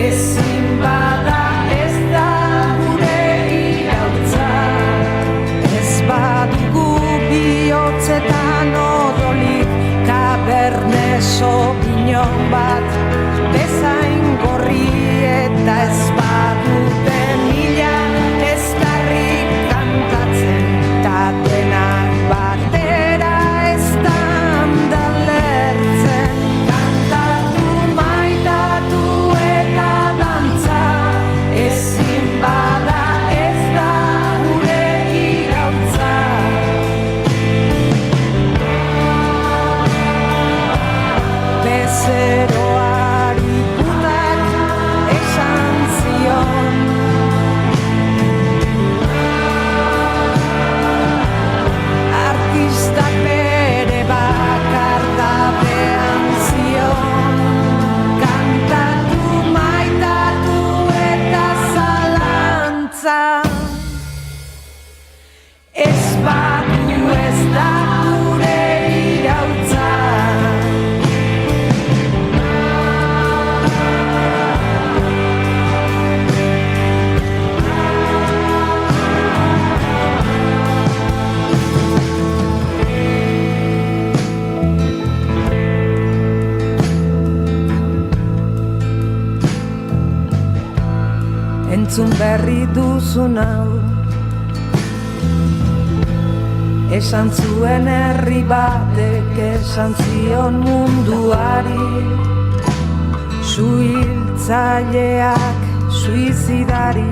ezin bada ez da gure iraultza, ez badugu bihotzetan odolik, Cabernet Sauvignon bat bezain gorri, eta ez badute mila ez darrik kantatzen, ta denak batera ez da lertzen. Kantatu, maitatu eta dantza, ezin bada ez da gure iraultza. Bezeroari putak esan zion, artistak bere bakardadean zion. Kantatu, maitatu eta zalantza, ez badu ez da gure iraultza. entzun berri duzun hau. Esan zuen herri batek esan zion munduari, suhiltzaileak suizidari,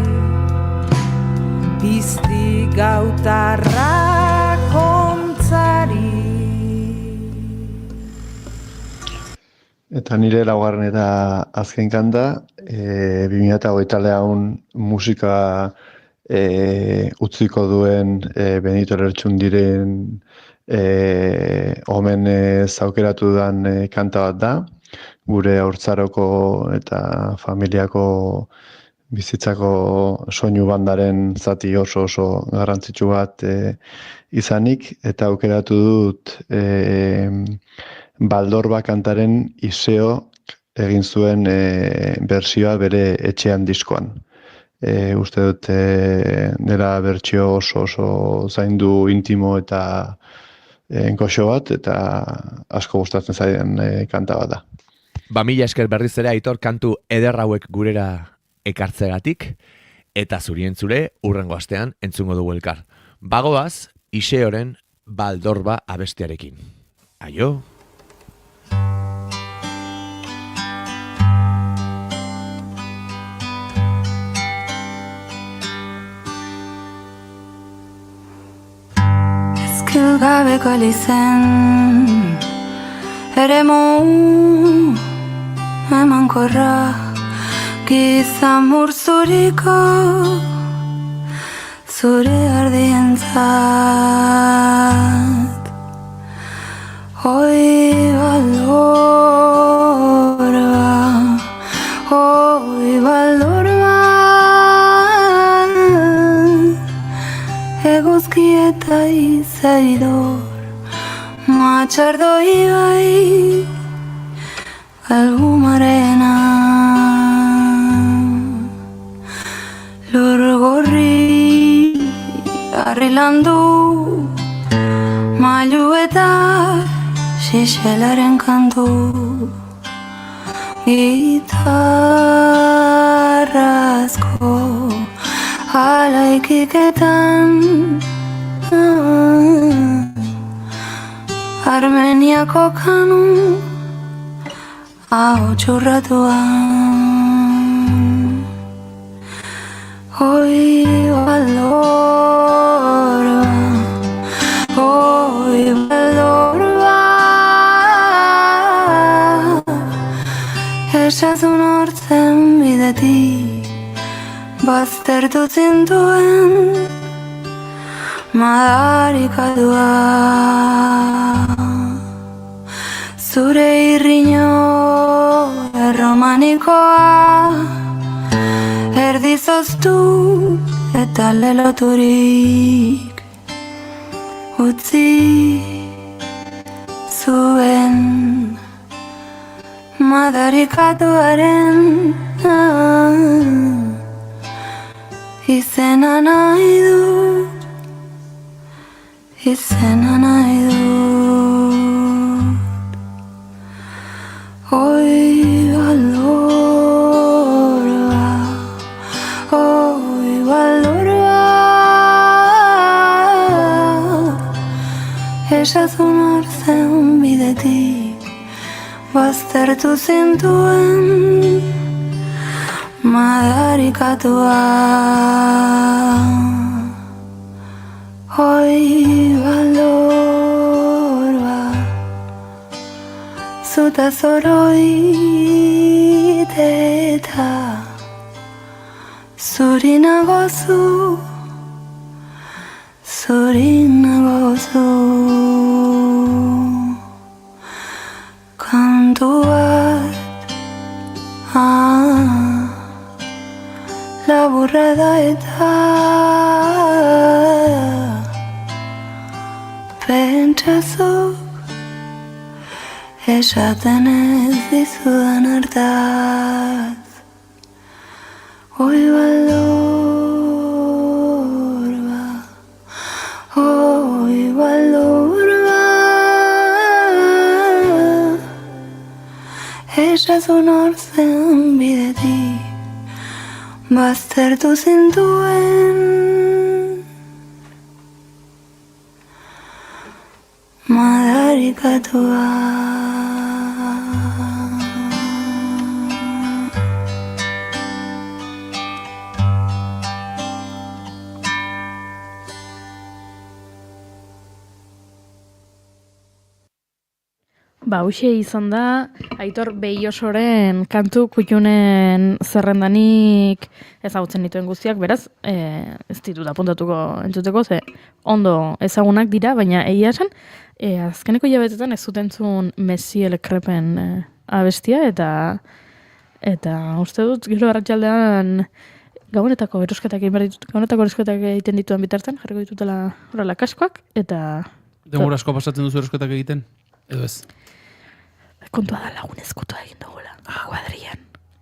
pizti gautarrak ontzari. Eta nire laugarren eta azken kanta, 2024 musika utziko duen Benito Lertxundiren omenez aukeratu dudan kanta bat da. Gure haurtzaroko eta familiako bizitzako soinu bandaren zati oso garrantzitsu bat izanik, eta aukeratu dut Baldorba kantaren Iseo egin zuen bertsioa bere etxean diskoan. Uste dut dela bertsio oso zaindu intimo eta goxo bat, eta asko gustatzen zaidan kanta bat da. Mila esker berriz ere Aitor kantu eder hauek gurera ekartzegatik, eta zuri entzule hurrengo astean entzungo dugu elkar. Bagoaz, Iseoren Baldorba abestiarekin. Aio! Gabeko elizen eremu emankorra, gizamur zuriko zure ardientzat. Hoi baldorba, eguzki eta izaidor, matxardo ibai, albumarena. Lur gorri arrilandu, mailu eta xixelaren kantu, gitarrazko alaikiketan, Armeniako kanu ahotsurratuan. Hoi baldorba, esazun hortzen bidetik baztertu zintuen madarikadua. Zure irriño erromanikoa erdizoztu eta leloturik utzi zuen madarikatuaren izena nahi dut, izena nahi dut. Hoi baldorba, esazun hartzen bidetik baztertu zintuen madarikatua. Hoi baldorba, zuta zoroit eta zuri nagozu, zuri nagozu. Kantu bat laburra da eta pentsazuk esaten ez dizudan hartaz. Hoi baldorba, hoi baldorba, esazun hortzen bidetik baztertu zintuen madarikatua. Hauxe izan da, Aitor Beiosoren kantu kutxunen zerrendanik ezagutzen dituen guztiak, beraz, ez ditut apuntatuko entzuteko, ze ondo ezagunak dira, baina egia esan, azkeneko hilabetetan ez zutentzun Messiel Krepen abestia, eta uste dut, gero arratsaldean gabonetako erosketak egiten dituen bitartan, jarriko ditutela horrela kaskoak, eta... Denbora asko pasatzen duzu erosketak egiten? Edo ez? Kontua da lagun ezkutua egin dugula, kuadrian.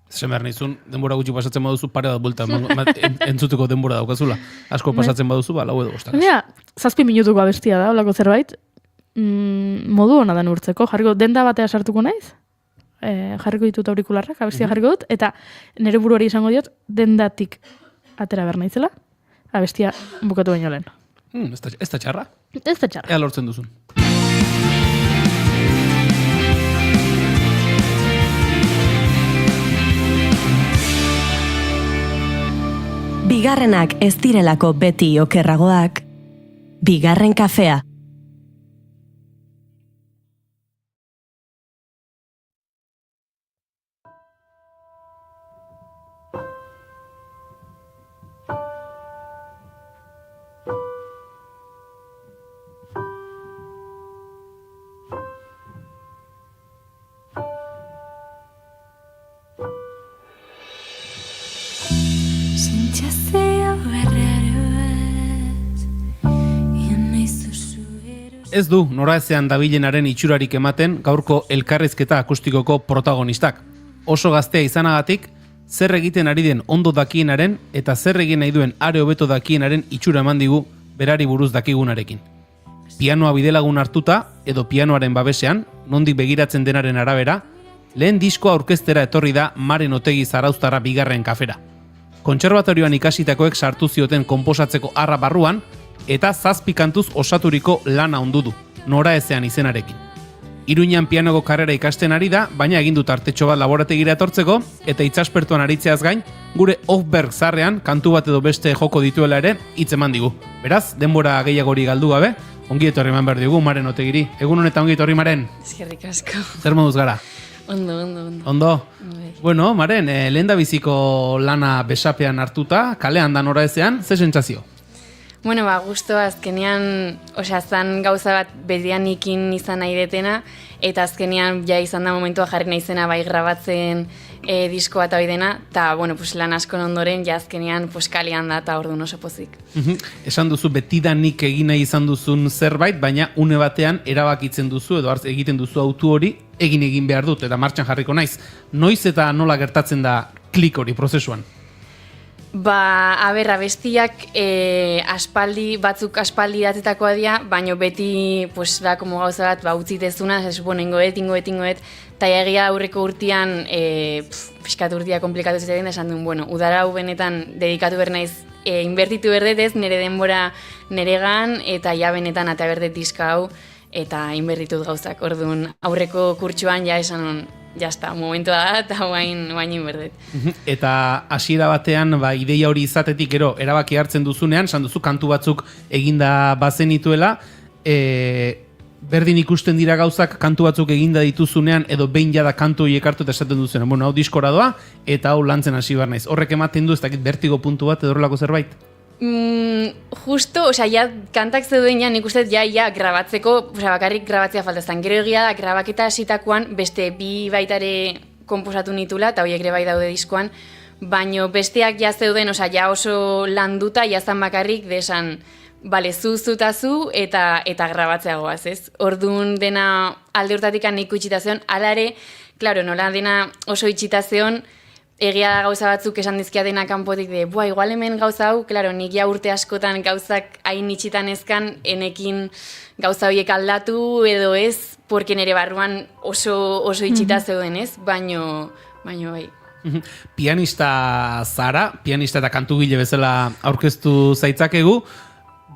Esan behar nizun, denbora gutxi pasatzen baduzu pare bat bulta, entzuteko denbora daukazula. Asko pasatzen baduzu, lau edo bostak. Mira, 7 minutuko abestia da, holako zerbait. Modu hona da neurtzeko, jarriko denda batea sartuko naiz, jarriko ditut aurikularrak, abestia jarriko dut, eta nire buruari izango diot, dendatik atera behar naizela, abestia bukatu baino lehen. Ez da txarra? Ez da txarra. Ea lortzen duzun. Bigarrenak ez direlako beti okerragoak, bigarren kafea. Ez du noraezean dabilenaren itxurarik ematen gaurko elkarrizketa akustikoko protagonistak. Oso gaztea izanagatik, zer egiten ari den ondo dakienaren eta zer egin nahi duen are hobeto dakienaren itxura eman digu berari buruz dakigunarekin. Pianoa bidelagun hartuta edo pianoaren babesean, nondik begiratzen denaren arabera, lehen diskoa aurkeztera etorri da Maren Otegi Zarauztarra bigarren kafera. Kontserbatorioan ikasitakoek sartu zioten konposatzeko arra barruan, eta 7 kantuz osaturiko lana ondu du, noraezean izenarekin. Iruñan pianoko karrera ikasten ari da, baina egin dut artetxo bat laborategira etortzeko, eta itsaspertuan aritzeaz gain, gure Hofberg zarrean kantu bat edo beste joko dituela ere hitz eman digu. Beraz, denbora gehiagori galdu gabe, ongi etorri eman behar digu Maren Otegiri. Egun honetan ongi etorri, Maren. Eskerrik asko. Zer moduz gara? Ondo. Ondo? Bueno, Maren, lehen da biziko lana besapean hartuta, kalean da noraezean, ze sentsazio? Bueno, gusto azkenean, zan gauza bat bedianikin izan nahi detena, eta azkenean ja izan da momentua jarri naizena bai grabatzen disko bat hori dena, eta lan askon ondoren ja azkenean kalean da eta orduan oso pozik. Esan duzu betidanik egin nahi izan duzun zerbait, baina une batean erabakitzen duzu edo egiten duzu autu hori egin behar dut eta martxan jarriko naiz. Noiz eta nola gertatzen da klik hori prozesuan? Abestiak batzuk aspaldi datetakoa dira, baina beti da como gauza bat utzitezuna, ingoet, eta egia aurreko urtean pixkat urtea komplikatu zitzen, esan duen, udara hau benetan dedikatu behar naiz, inbertitu berdetez, nire denbora niregan, eta ja benetan eta berdet diska hau, eta inbertitut gauzak. Orduan aurreko kurtsuan ja esan jazta, momentua da, eta guain inberdet. Eta hasiera batean, ideia hori izatetik gero erabaki hartzen duzunean, esan duzu kantu batzuk eginda bazenituela, berdin ikusten dira gauzak kantu batzuk eginda dituzunean, edo behin jada kantu horiek hartu eta esaten duzunean, hau diskora doa, eta hau lantzen hasi behar naiz. Horrek ematen du, ez dakit bertigo puntu bat, edo horrelako zerbait? Justo, kantak zeuden nik uste grabatzeko, bakarrik grabatzea faltaztan. Gero egia da, grabaketa hasitakoan beste bi baitare konposatu nitula, eta horiek ere bai daude diskoan, baino besteak zeuden, oso landuta, zan bakarrik, desan, zu eta grabatzea goaz, ez? Orduan dena alde urtatik nahiko itxitazion, alare, klaro, nola dena oso itxitazion, egia da gauza batzuk esan dizkia dena kanpotik igual hemen gauza hau, klaro, nik ja urte askotan gauzak hain itxitan ezkan, enekin gauza horiek aldatu edo ez, porque nire barruan oso itxita zeuden ez, baino bai. Pianista zara, pianista eta kantugile bezala aurkeztu zaitzakegu,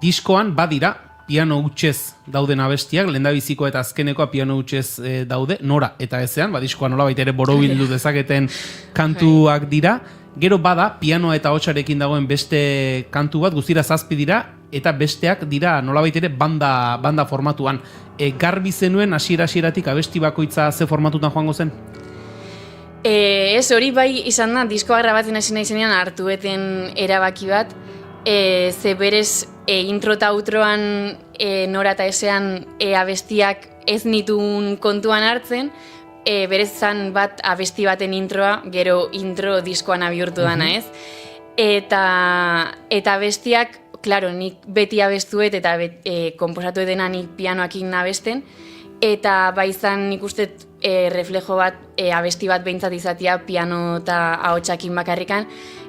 diskoan badira piano hutsez dauden abestiak, lehendabiziko eta azkenekoa piano hutsez daude, nora eta ezean, diskoa nolabait ere borobildu dezaketen kantuak dira, gero bada pianoa eta hotsarekin dagoen beste kantu bat, guztira 7 dira, eta besteak dira nolabait ere banda formatuan. Garbi zenuen hasieratik abesti bakoitza ze formatutan joango zen? Ez, hori bai izan da, diskoa grabatzen hasi nahi zenean hartueten erabaki bat, ze berez intro eta outroan nora eta ezean abestiak ez nituen kontuan hartzen, berez zan bat abesti baten introa, gero intro diskoan abihurtu dana, ez? Eta abestiak, klaro, nik beti abestuet eta komposatu edena nik pianoakin abesten, eta bai izan nik uste reflejo bat, abesti bat behintzat izatea piano eta ahotsakin bakarrikan,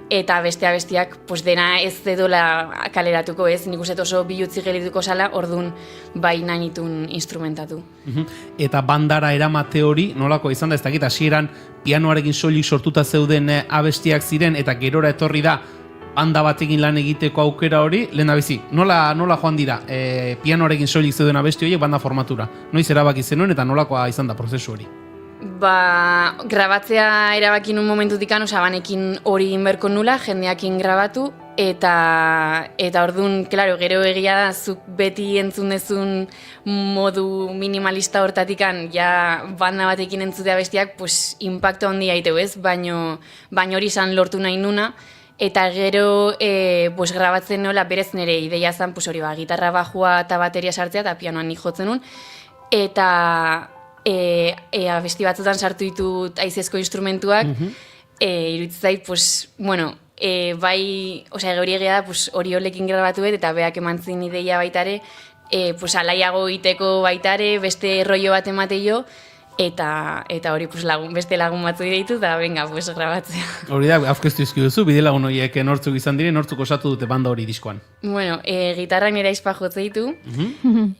eta beste abestiak dena ez edola kaleratuko ez, nik uste oso bilutzi gelituko zala, orduan bai nahi nitun instrumentatu. Eta bandara eramate hori, nolako izan da, ez dakit, hasieran pianoarekin soilik sortuta zeuden abestiak ziren, eta gerora etorri da, banda batekin lan egiteko aukera hori, lehendabizi, nola joan dira pianoarekin soilik zeuden abesti horiek banda formatura? Noiz erabaki zenuen eta nolakoa izan da prozesu hori? Grabatzea erabakin un momentutikan, banekin hori inberko nula, jendeakin grabatu, eta orduan, klaro, gero egia da, zuk beti entzun dezun modu minimalista hortatikan, ja banda batekin entzutea bestiak, impacto handia aiteu ez, baino hori izan lortu nahi nuna, eta gero grabatzen nola berez nire ideia zen, hori gitarra bajua eta bateria sartzea, eta pianoan nik jotzen nun, eta abesti batzutan sartu ditut aizezko instrumentuak, iruditzen zait, bai, hori egia da, hori olekin grabatuet, eta beak emantzin ideia baitare, alaiago iteko baitare, beste rollo bat emateio, eta hori beste lagun batzu ditu, eta venga, grabatzea. Hori da, aurkeztu izkiduzu, bide lagun horiek nortzuk izan dire, nortzuk osatu dute banda hori diskoan. Gitarrak nire aizpa jotze ditu,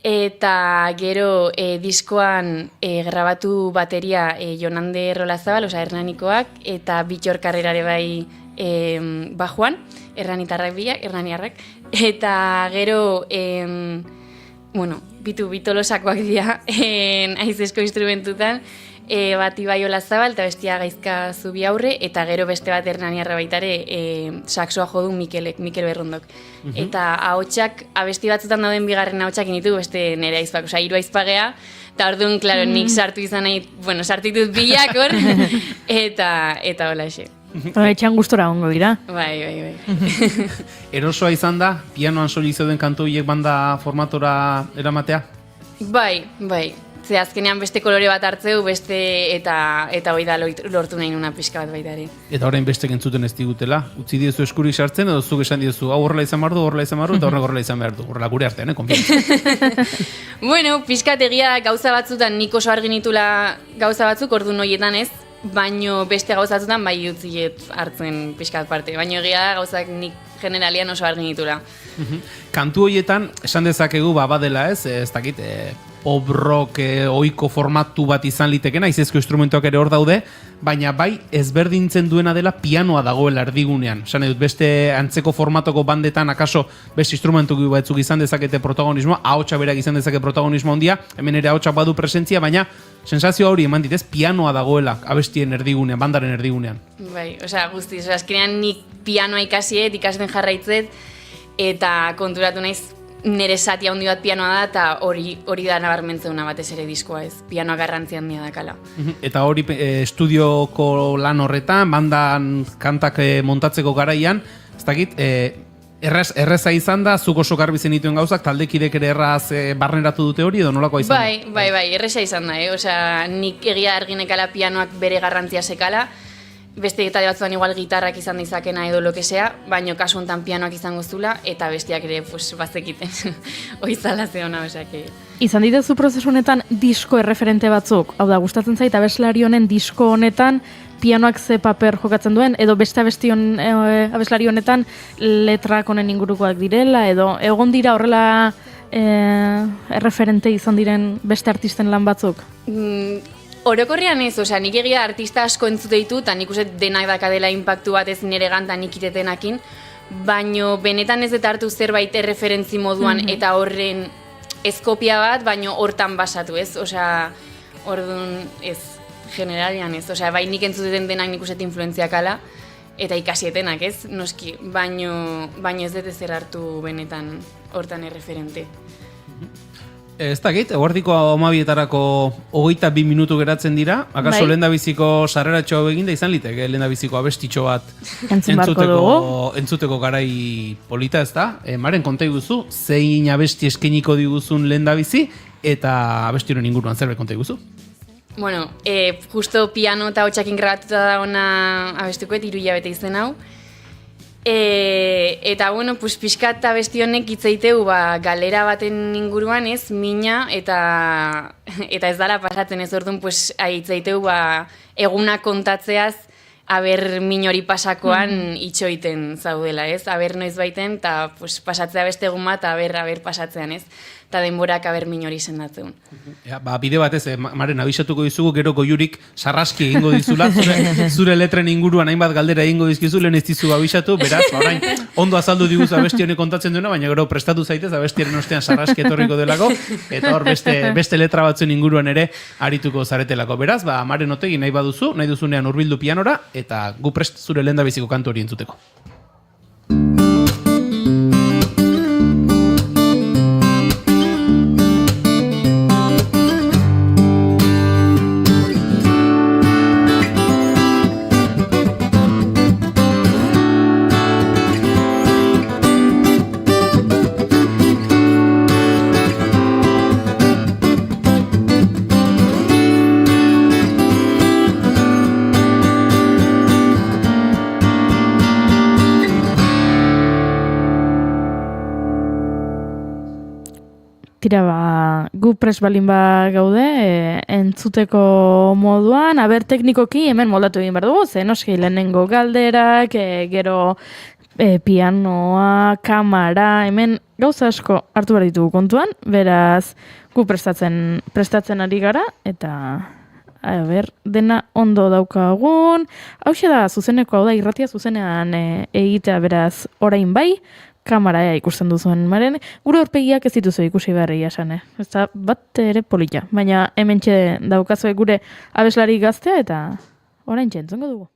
eta gero diskoan grabatu bateria Jonande Rolazabal, Hernanikoak, eta Bitxor Karrerare bai bajuan, Hernaniarrak, eta gero bitolosakoak dira aizezko instrumentutan, bat Ibai Olazabal eta bestia Gaizka Zubiaurre, eta gero beste bat Hernaniarra baitare saxoa jodu Mikel Berrondok. Eta ahotsak, abesti batzutan dauden bigarren ahotsak initu beste nire aizpak, hiru aizpagea, eta orduan, klaro, nik sartu izan nahi, sartu ditut bilak hor, eta hola xe. Etxean gustora ongo dira. Bai. Erosoa izan da, pianoan soilik zeuden kantu horiek banda formatora eramatea? Bai. Ze azkenean beste kolore bat hartzeu, beste eta hori da lortu nahi nuna pixka bat baita ere. Eta orain bestek entzuten ez digutela, utzi diozu eskurik sartzen, edo zuk esan diozu, hau horrela izan behar du, eta horrela izan behar du, horrela gure artean, konfiantza. Pixkat egia gauza batzutan nik oso argi nitula gauza batzuk, orduan horietan ez, baino beste gauzatzutan bai utziet hartzen pixkat parte. Baino egia da gauzak nik generalian oso argi nitula. Kantu horietan, esan dezakegu badela ez dakit, obrok ohiko formatu bat izan litekena, aizezko instrumentuak ere hor daude, baina bai ezberdintzen duena dela pianoa dagoela erdigunean. Esan edut, beste antzeko formatoko bandetan, akaso beste instrumentu batzuk izan dezakete protagonismoa, ahotsa berak izan dezake protagonismo handia, hemen ere ahotsak badu presentzia, baina sensazio hori eman ditez, pianoa dagoela abestien erdigunean, bandaren erdigunean. Bai, guztiz, azkenean nik pianoa ikasten jarraitzet, eta konturatu naiz, nire zati handi bat pianoa da, eta hori da nabarmentzeuna batez ere diskoa ez, pianoa garrantzi handia dakala. Eta hori estudioko lan horretan, bandan kantak montatzeko garaian, ez dakit, erreza izan da, zuk oso garbi zenituen gauzak, taldekidek ere erraz barneratu dute hori, edo nolakoa izan da? Bai, erreza izan da, nik egia arginekala pianoak bere garrantzia sekala, beste eta batzuan igual gitarrak izan dizakena edo lokesea, baino kasu honetan pianoak izango zula, eta bestiak ere bazekiten oizala zeona, Izan ditezu prozesu honetan disko erreferente batzuk, hau da, gustatzen zait abeslari honen disko honetan pianoak ze paper jokatzen duen, edo beste abeslari honetan letrak honen ingurukoak direla, edo egon dira horrela erreferente izan diren beste artisten lan batzuk? Orokorrean ez, osea, nik egia artista asko entzute ditu, eta nik uste denak dakadela inpaktu bat ez nire ganta nik itetenakin, baino benetan ez dut hartu zerbait erreferentzi moduan eta horren ez kopia bat, baino hortan basatu ez, osea, orduan ez, generalian ez, osea, bai nik entzuteten denak nik uste influentziak ala, eta ikasietenak ez, noski, baino ez dut ezer hartu benetan hortan erreferente. Ez dakit, eguerdiko 12etarako 22 minutu geratzen dira, akaso Bai. lehendabiziko sarreratxo eginda izan liteke, lehendabiziko abestitxo bat Entzun beharko dugu. entzuteko garai polita, ez da? Maren, konta iguzu, zein abesti eskeniko diguzun lehendabizi, eta abesti horren inguruan zerbait konta iguzu? Bueno, justo piano eta hotxakin grabatuta da ona abestukoet, 3 hilabete izen hau. Eta, bueno, pues, pixkat abesti honek hitzeiteu galera baten inguruan ez, mina, eta ez dala pasatzen ez orduan, pues, hitzeiteu eguna kontatzeaz, aber min hori pasakoan itxoiten zaudela, ez? Aber noiz baiten, eta pues, pasatzea beste egun bat, aber pasatzean, ez? Eta denborak aber min hori sendatzen. Ja, bide batez, Maren, abisatuko dizugu, gero goiurik sarraski egingo dizula, zure letren inguruan hainbat galdera egingo dizkizu, lehen ez dizu abisatu, beraz, orain, ondo azaldu diguzu abesti honek kontatzen duena, baina gero prestatu zaitez, abestiaren ostean sarraski etorriko delako, eta hor beste letra batzuen inguruan ere arituko zaretelako. Beraz, Maren Otegi nahi baduzu, nahi duzunean hurbildu pianora, eta gu prest zure lehendabiziko kantu hori entzuteko. Tira, gu prest balin gaude, entzuteko moduan, aber teknikoki hemen moldatu egin behar dugu, ze noski lehenengo galderak, gero pianoa, kamara, hemen gauza asko hartu behar ditugu kontuan, beraz gu prestatzen ari gara, eta dena ondo daukagun, hauxe da zuzeneko, hau da irratia zuzenean egitea beraz orain bai, kamara ikusten duzuen, Maren, gure horpegiak ez dituzu ikusi beharri esan, ez da bat ere polita, baina hementxe daukazue gure abeslari gaztea eta orain entzungo dugu.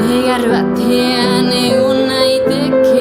Negar batean egun naiteke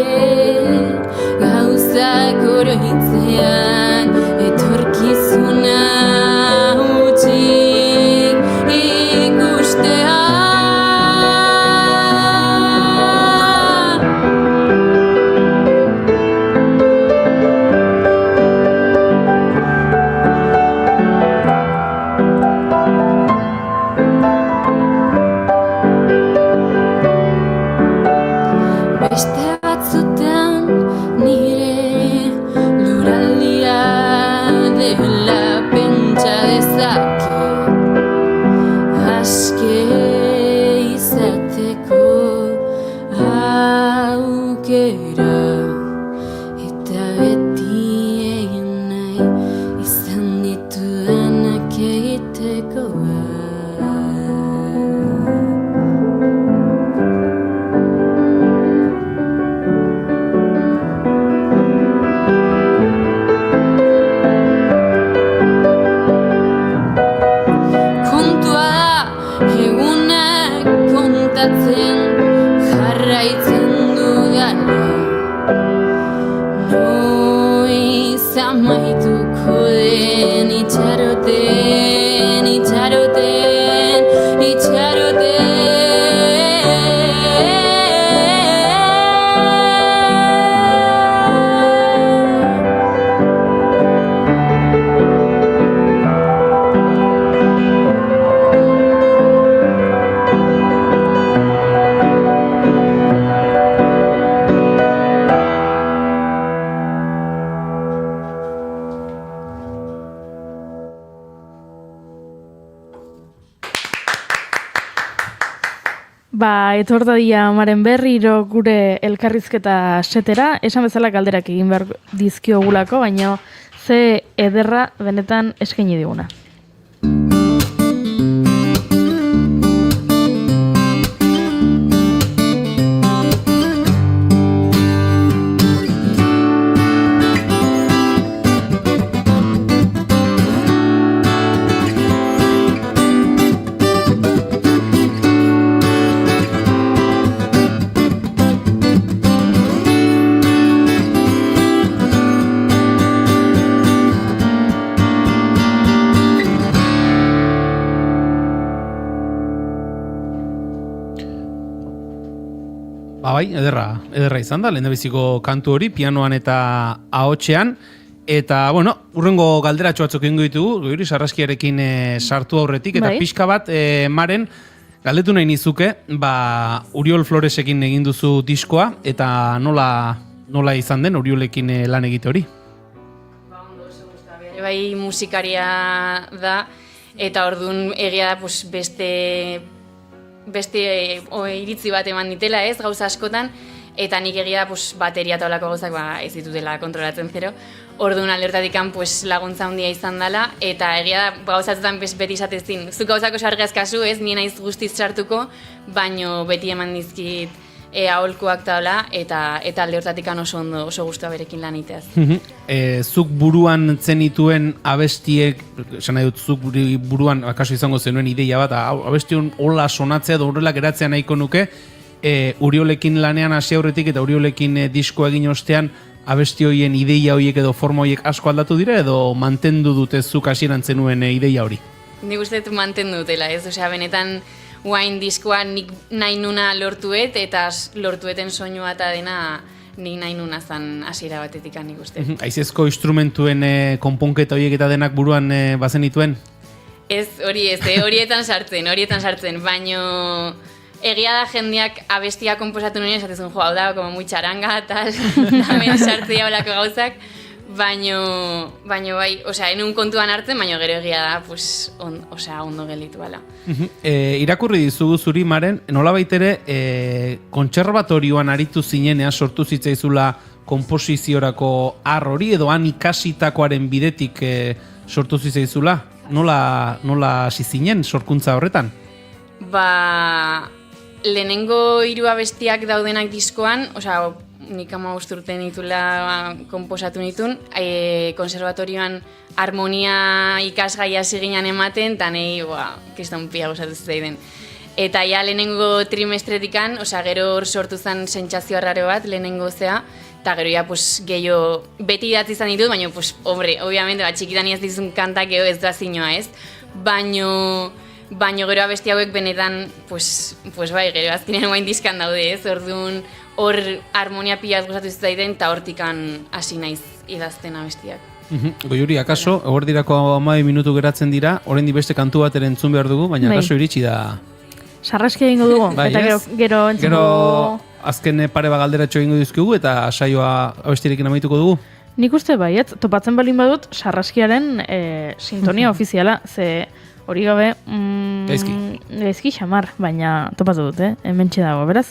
dela pentsa dezake aske izateko aukera eta beti egin nahi izan ditudanak egiteko jarraitzen dudala noiz amaituko den itxaroten Etor dadia amaren berriro gure elkarrizketa setera, esan bezala galderak egin behar dizkiogulako, baina ze ederra benetan eskaini diguna. Bai, ederra izan da, lehendabiziko kantu hori, pianoan eta ahotsean, eta, bueno, urrengo galderatxo batzuk egingo ditugu, Goiri Sarraskiarekin sartu aurretik, eta pixka bat, Maren, galdetu nahi nizuke, Uriol Floresekin egin duzu diskoa, eta nola izan den Uriolekin lan egite hori? Bai, musikaria da, eta orduan egia da beste iritzi bat eman ditela, ez, gauza askotan, eta nik egia da bateria eta olako gauzak ez ditutela kontrolatzen zero. Orduan alertatikan laguntza handia izan dela, eta egia da gauzatzetan beti izatezin. Zuk gauzako sargaz kasu, ez, nien naiz guztiz sartuko, baino beti eman dizkit aholkuak taula, eta alde hortatikan oso gustua berekin lan iteaz. Zuk buruan zenituen abestiek, esan nahi dut, zuk buruan akaso izango zenuen ideia bat, abestion hola sonatzea da horrela geratzea nahiko nuke, Uriolekin lanean hasi aurretik eta Uriolekin disko egin ostean, abesti hoien ideia horiek edo forma horiek asko aldatu dira, edo mantendu dute zuk hasieran zenuen ideia hori? Nik uste dut mantendu dutela, ez? Osea, benetan Wine diskoa nik nahi nuna lortuet, eta lortueten soinua eta dena nik nahi nuna zan hasiera batetik nik uste. Aizezko instrumentuen konponketa horiek eta denak buruan bazen dituen? Ez, horietan sartzen, baino egia da jendeak abestia konposatu nuen esatezun, hau da, como muy charanga, tal, hemen sartzea olako gauzak, baino bai, osea, enun kontuan hartzen, baino gero egia da, ondo gelditu bala. Irakurri dizugu zuri, Maren, nolabait ere, kontserbatorioan aritu zinenea sortu zitzaizula konposiziorako hori, edo han ikasitakoaren bidetik sortu zitzaizula? Nola hasi zinen sorkuntza horretan? Lehenengo 3 abestiak daudenak diskoan, osea, nik 15 urte nitula konposatu nitun, konservatorioan harmonia ikasgaia ziginan ematen, eta nahi, kriston pia gozatu zitzaiden. Eta ja lehenengo trimestretikan, osea, gero sortu zen sentsazio raro bat, lehenengo zea, eta gero ja, gehiago beti idatzi izan ditut, baina, obviamente, txikitan ez dizun kantak edo ez da zinoa, ez? Baino gero abesti hauek benetan, bai, gero azkenean guain diskan daude, ez? Orduan, hor harmonia pilaz gozatu zitzaiten, eta hortikan hasi naiz idazten abestiak. Goiuri, akaso, hor dirako 12 minutu geratzen dira, oraindik beste kantu bat ere entzun behar dugu, baina akaso iritsi da... Sarraski egingo dugu, eta gero entzun dugu... Azken pare bat galderatxo egingo dizkigu, eta saioa abestirekin amaituko dugu? Nik uste baiet, topatzen balin badut Sarraskiaren sintonia ofiziala, ze hori gabe gaizki xamar, baina topatu dut, hementxe dago, beraz,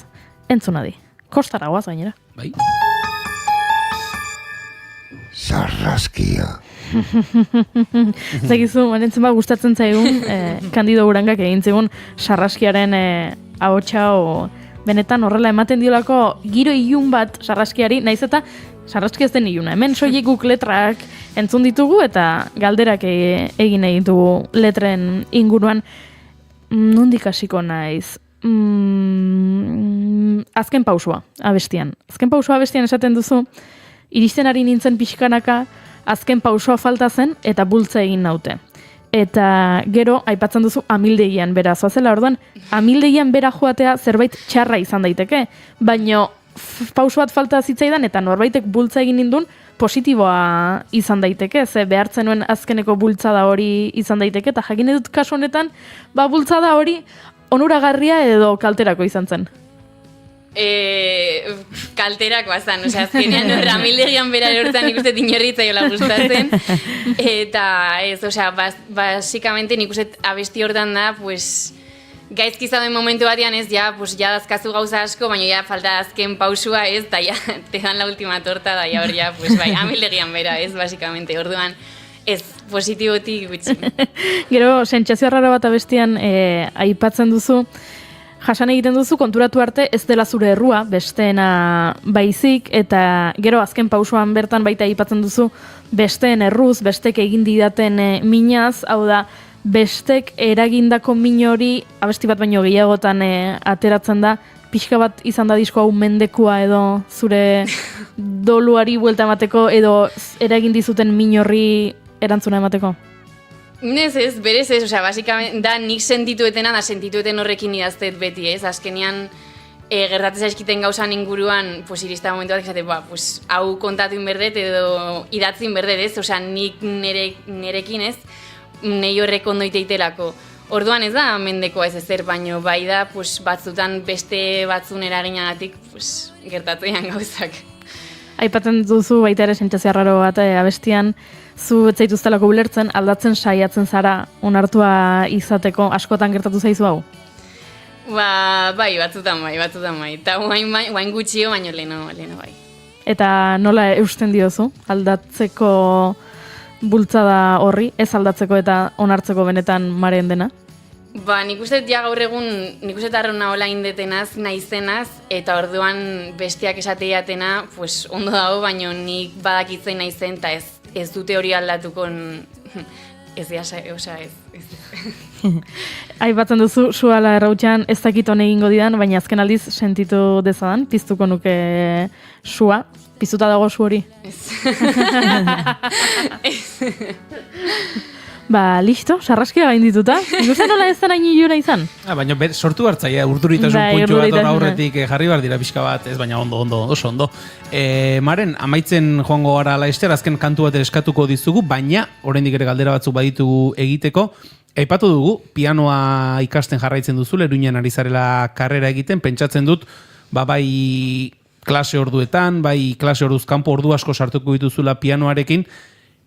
entzunadi. Kostara goaz gainera. Bai. Sarraskia. Zagizu, manentzen gustatzen zaigun, Kandido Urangak egin zigun Sarraskiaren ahotsa benetan horrela ematen diolako giro ilun bat Sarraskiari, naiz eta Sarraski ez den iluna. Hemen soilik guk letrak entzun ditugu eta galderak egin ditugu letren inguruan. Nondik hasiko naiz? Azken pausua abestian. Azken pausua abestian esaten duzu, iristen ari nintzen pixkanaka, azken pausua falta zen eta bultza egin naute. Eta gero, aipatzen duzu, amildegian bera zoazela, orduan, amildegian bera joatea zerbait txarra izan daiteke, baino pauso bat falta zitzaidan eta norbaitek bultza egin nindun positiboa izan daiteke, ze behartzen nuen azkeneko bultzada hori izan daiteke, eta jakin edut kasu honetan, bultzada hori onuragarria edo kalterako izan zen. Kalterakoa zen, azkenean amildegian bera erortzen nik uste inorritzaiola gustatzen, eta ez, basikamente nik uste abesti hortan da, pues, gaizki zauden momentu batean ez, ja dazkazu gauza asko, baina ja falta azken pausua ez, eta ja, te dan la última torta, da ja hor ja, pues bai, amildegian bera ez, basikamente, orduan, ez, positibotik gutxi. Gero, sentsazio rara bat abestian aipatzen duzu, jasan egiten duzu konturatu arte ez dela zure errua, besteena baizik, eta gero azken pausuan bertan baita aipatzen duzu besteen erruz, bestek egin didaten minaz, hau da, bestek eragindako min hori abesti bat baino gehiagotan ateratzen da, pixka bat izan da disko hau mendekua edo zure doluari buelta emateko edo eragin dizuten min horri erantzuna emateko? Ez, berez ez, basikamente, da nik sentituetena da sentitueten horrekin idaztet beti, ez? Azkenean, gertatzen zaizkiten gauzan inguruan, pues, irista momentu bat, esate, pues, hau kontatu inberdet edo idatzi inberdet, ez? Nik nerekin, ez? Nei horrek ondo iteitelako. Orduan ez da mendekoa ez ezer, baino bai da, pues, batzutan beste batzun eraginagatik, pues, gertatzen gauzak. Aipatzen duzu baita ere sentsazio raro bat abestian, zu ez zaituztelako ulertzen, aldatzen saiatzen zara onartua izateko, askotan gertatu zaizu hau? Bai, batzutan bai. Eta guain gutxio, baino leheno bai. Eta nola eusten diozu, aldatzeko bultzada horri, ez aldatzeko eta onartzeko benetan maren dena? Nik uste ja gaur egun, nik uste arrona hola indetenaz, naizenaz, eta orduan besteak esateiatena, pues, ondo dago, baino nik badakitzen naizen, eta ez dute hori aldatuko, ez. Aipatzen duzu, suala errautxean ez dakit hone egingo didan, baina azken aldiz sentitu dezadan, piztuko nuke sua. Piztuta dago su hori? Ez. Listo, sarraskia gaindituta. Ikusten nola ez den hain iluna izan? Baina sortu hartzaia, urduritasun puntxo bat hor aurretik jarri behar dira pixka bat, ez baina ondo, oso ondo. Maren, amaitzen joango gara laester, azken kantu bat eskatuko dizugu, baina oraindik ere galdera batzuk baditugu egiteko. Aipatu dugu, pianoa ikasten jarraitzen duzu, Iruñan ari zarela karrera egiten, pentsatzen dut, bai klase orduetan, bai klase orduz kanpo ordu asko sartuko dituzula pianoarekin,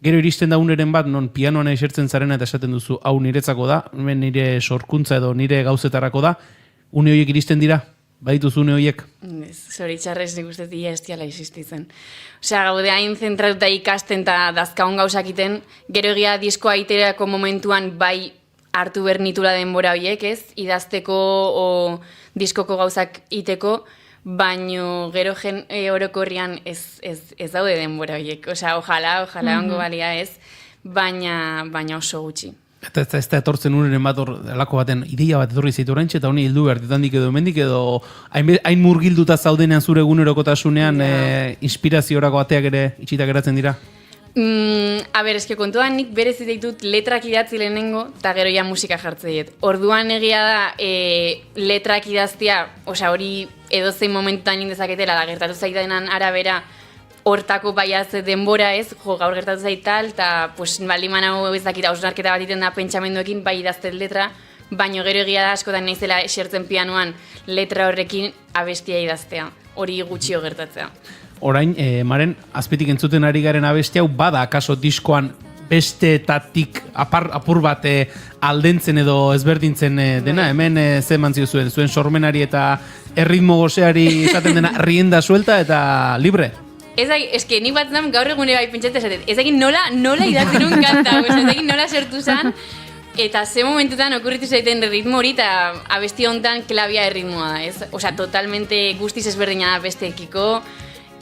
gero iristen da uneren bat, non pianoan esertzen zarena eta esaten duzu, hau niretzako da, nire sorkuntza edo nire gauzetarako da, une horiek iristen dira? Badituzu une horiek? Zoritxarrez nik uste ez diala existitzen. Gaude hain zentratuta ikasten eta dazkaun gauzakiten, gero egia diskoa iterako momentuan bai hartu bernitula denbora horiek, ez? Idazteko o diskoko gauzak iteko, baino gero orokorrian ez daude denbora horiek. Ojala ongo balia ez, baina oso gutxi. Eta ez da etortzen uneren bat alako baten ideia bat etorri zaitu oraintxe, eta honi hildu behar ditandik edo mendik edo hain murgilduta zaudenean zure egunerokotasunean inspiraziorako ateak ere itxita geratzen dira? Eske kontuan nik berez ditut letrak idatzi lehenengo, eta gero ja musika jartze diet. Orduan egia da letrak idaztia, hori edozein momentutan indezaketela, da gertatu zaidanan arabera, hortako baiaz denbora ez, gaur gertatu zaital, eta baldin manago ez dakit hausnarketa bat iten da pentsamenduekin bai idazten letra, baino gero egia da askotan naizela esertzen pianoan letra horrekin abestia idaztea, hori gutxio gertatzea. orain, Maren, azpitik entzuten ari garen abesti hau, bada akaso diskoan besteetatik apur bat aldentzen edo ezberdintzen dena, hemen ze mantzio zuen sormenari eta erritmo gozeari esaten dena rienda suelta eta libre. Eske nik bat znam gaur egune bai pentsatzen esaten, ez egin nola idatzen un kanta, ez egin nola sortu zan, eta ze momentutan okurritu zaiten ritmo hori eta abesti honetan klabia erritmoa da, ez? Osea, totalmente guztiz ezberdina da besteekiko,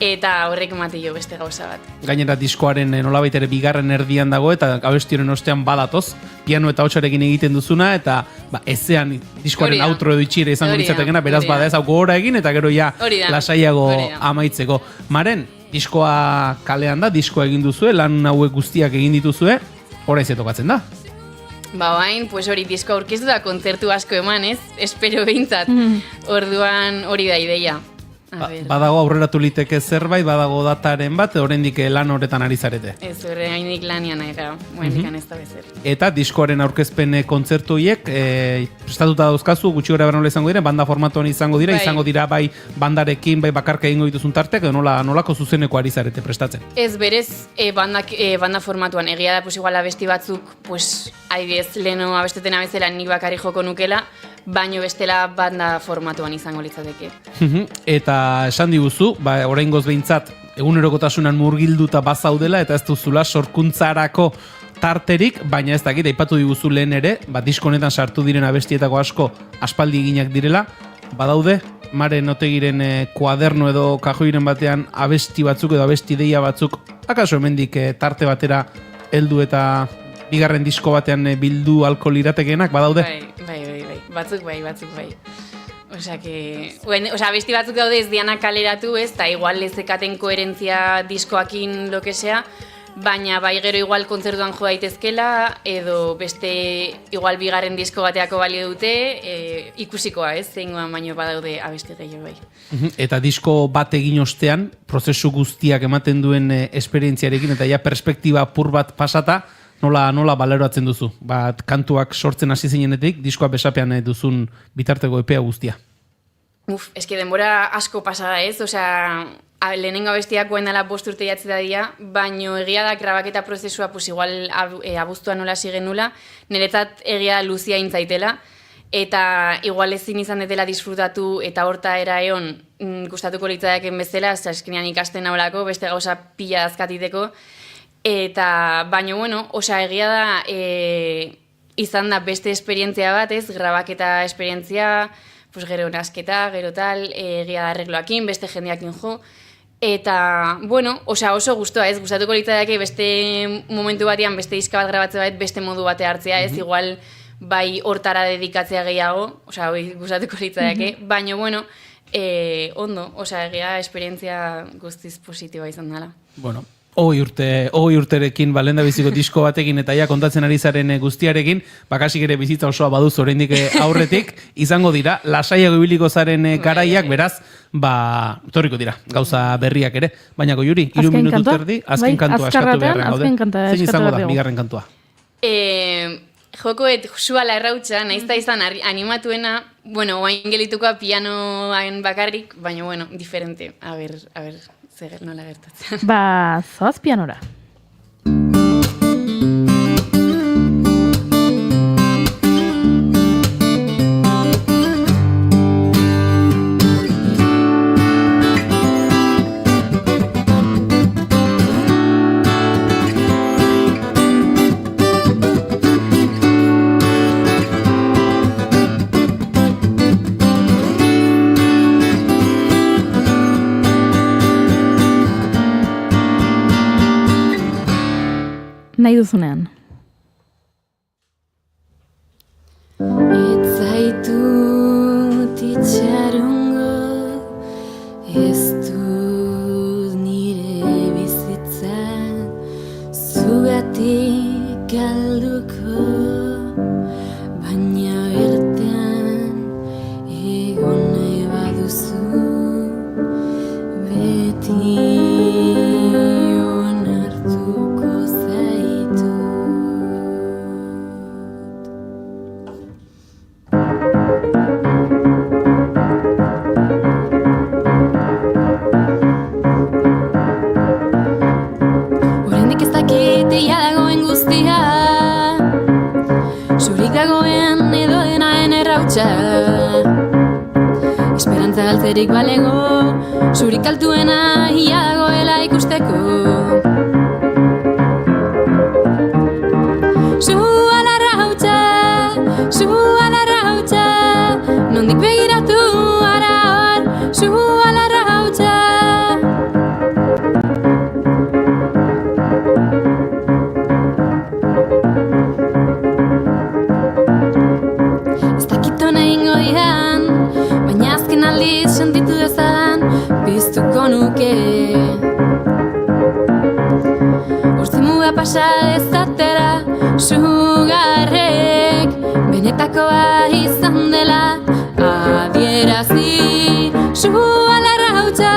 eta horrek ematillo beste gauza bat. Gainera diskoaren nolabait ere bigarren erdian dago eta abestioren ostean badatoz, piano eta hotsarekin egiten duzuna eta ezean diskoaren outro edo itxire izango litzatekena, beraz bada ez hau gora egin eta gero ja lasaiago amaitzeko. Maren, diskoa kalean da, diskoa egin duzue, lan hauek guztiak egin dituzue, orain ze tokatzen da? Bain, pues hori disko aurkeztu da kontzertu asko eman, ez? Espero behintzat. Orduan hori da ideia. Badago aurreratu liteke zerbait, badago dataren bat, oraindik lan horretan ari zarete. Ez, oraindik lanian era, oraindik ez da bezer. Eta diskoaren aurkezpen kontzertu hiek prestatuta dauzkazu, gutxi gora nola izango dira, banda formatuan izango dira bai bandarekin, bai bakarka egingo dituzun tartek, edo nolako zuzeneko ari zarete prestatzen? Ez, berez, banda formatuan, egia da, pues igual abesti batzuk, pues, adibidez, leheno abesteten abezela nik bakarri joko nukela, baino bestela banda formatuan izango litzateke. Eta esan diguzu, oraingoz behintzat, egunerokotasunan murgilduta bazaudela eta ez duzula sorkuntzarako tarterik, baina ez dakit, aipatu diguzu lehen ere, disko honetan sartu diren abestietako asko aspaldi eginak direla, badaude, Maren Otegiren kuaderno edo kajoiren batean abesti batzuk edo abesti deia batzuk, akaso hemendik tarte batera heldu eta bigarren disko batean bildu alko liratekenak, badaude? Batzuk bai. Osea, abesti batzuk daude ez dianak kaleratu, ez, eta igual lezekaten koherentzia diskoakin lo que sea, baina bai gero igual kontzertuan jo daitezkela, edo beste igual bigarren disko bateako balio dute, ikusikoa, ez, zeingoan baino badaude abesti gehiago bai. Eta disko bat egin ostean, prozesu guztiak ematen duen esperientziarekin, eta ja perspektiba pur bat pasata, nola baloratzen duzu? Kantuak sortzen hasi zinenetik, diskoa besapean duzun bitarteko epea guztia. Eske denbora asko pasada ez, osea, lehenengo abestiak guen dela 5 urte jatzi da dia, baino egia da grabaketa prozesua, pues igual abuztua nola zigen nula, niretzat egia luzia intzaitela, eta igual ezin izan detela disfrutatu eta horta era egon gustatuko litzadaken bezala, eskinean ikasten naholako, beste gauza pila dazkatiteko, eta, baina, bueno, osea, egia da, izan da beste esperientzia bat, ez, grabaketa esperientzia, pues gero nasketa, gero tal, egia da arregloakin, beste jendeakin jo, eta, bueno, osea, oso guztua, ez, gustatuko litzadake beste momentu batean, beste diska bat grabatzea bat, beste modu batea hartzea, ez, igual, bai hortara dedikatzea gehiago, osea, gustatuko litzadake, baina, bueno, ondo, osea, egia esperientzia guztiz positiboa izan dela. Bueno, hogei urterekin lenda biziko disko batekin eta ja kontatzen ari zaren guztiarekin, bakasik ere bizitza osoa baduz oraindik aurretik, izango dira, lasaiago ibiliko zaren garaiak, beraz, torriko dira, gauza berriak ere. Baina Goiuri, 3 minutu terdi, azken kantua eskatu beharren gaude. Zein izango da, bigarren kantua? Jokoet Suala errautza, naizta izan animatuena, bueno, oain gelitukoa pianoan bakarrik, baina, bueno, diferente. A ver, zer nola gertatzen. Zoaz pianora. Nahi duzunean. Itzaitut itxarongo, ez dut nire bizitza, zugatik galduko, baina bertan egon nahi baduzu, beti onartuko zaitu. ia dagoen guztia, zurik dagoen edo denaen errautsa. Esperantza galtzerik balego, zurik altuena ia dagoela ikusteko. Zu alarra hautsa, nondik begiratu ara hor, zu alarra hautsa. Ez dakit hona ingo didan, baina azken aldiz sentitu dezadan, piztuko nuke. Urtzimuga pasa ezatera, sugarrek, benetakoa izan dela, adierazi. Zu alarra hautsa,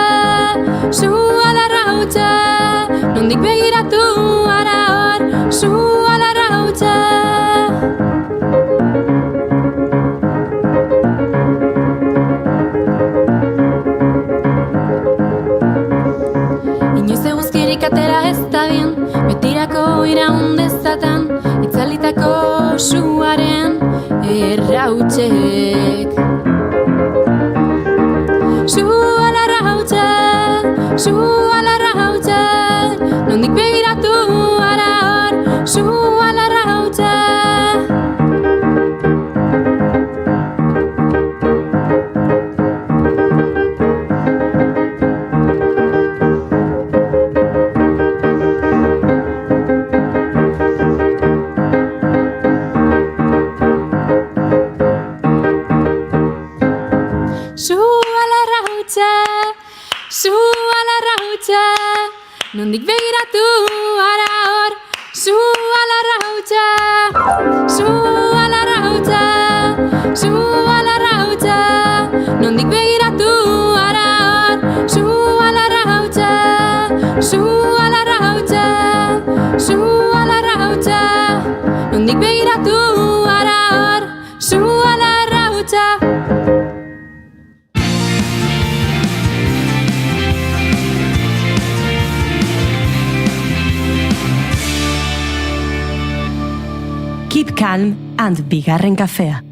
nondik begiratu ara hor, zu alarra hautsa. Inoiz eguzkirik atera ez da bien, betirako iraun dezatan, itzalitako suaren errautsek. Zu alarra hautsa, nondik begiratu ara hor, zu alarra hautsa. Nondik begiratu ara hor, zu alarra hautsa. Nondik begiratu ara hor, zu alarra hautsa. Nondik begiratu ara hor, zu alarra hautsa. Keep calm and bigarren kafea.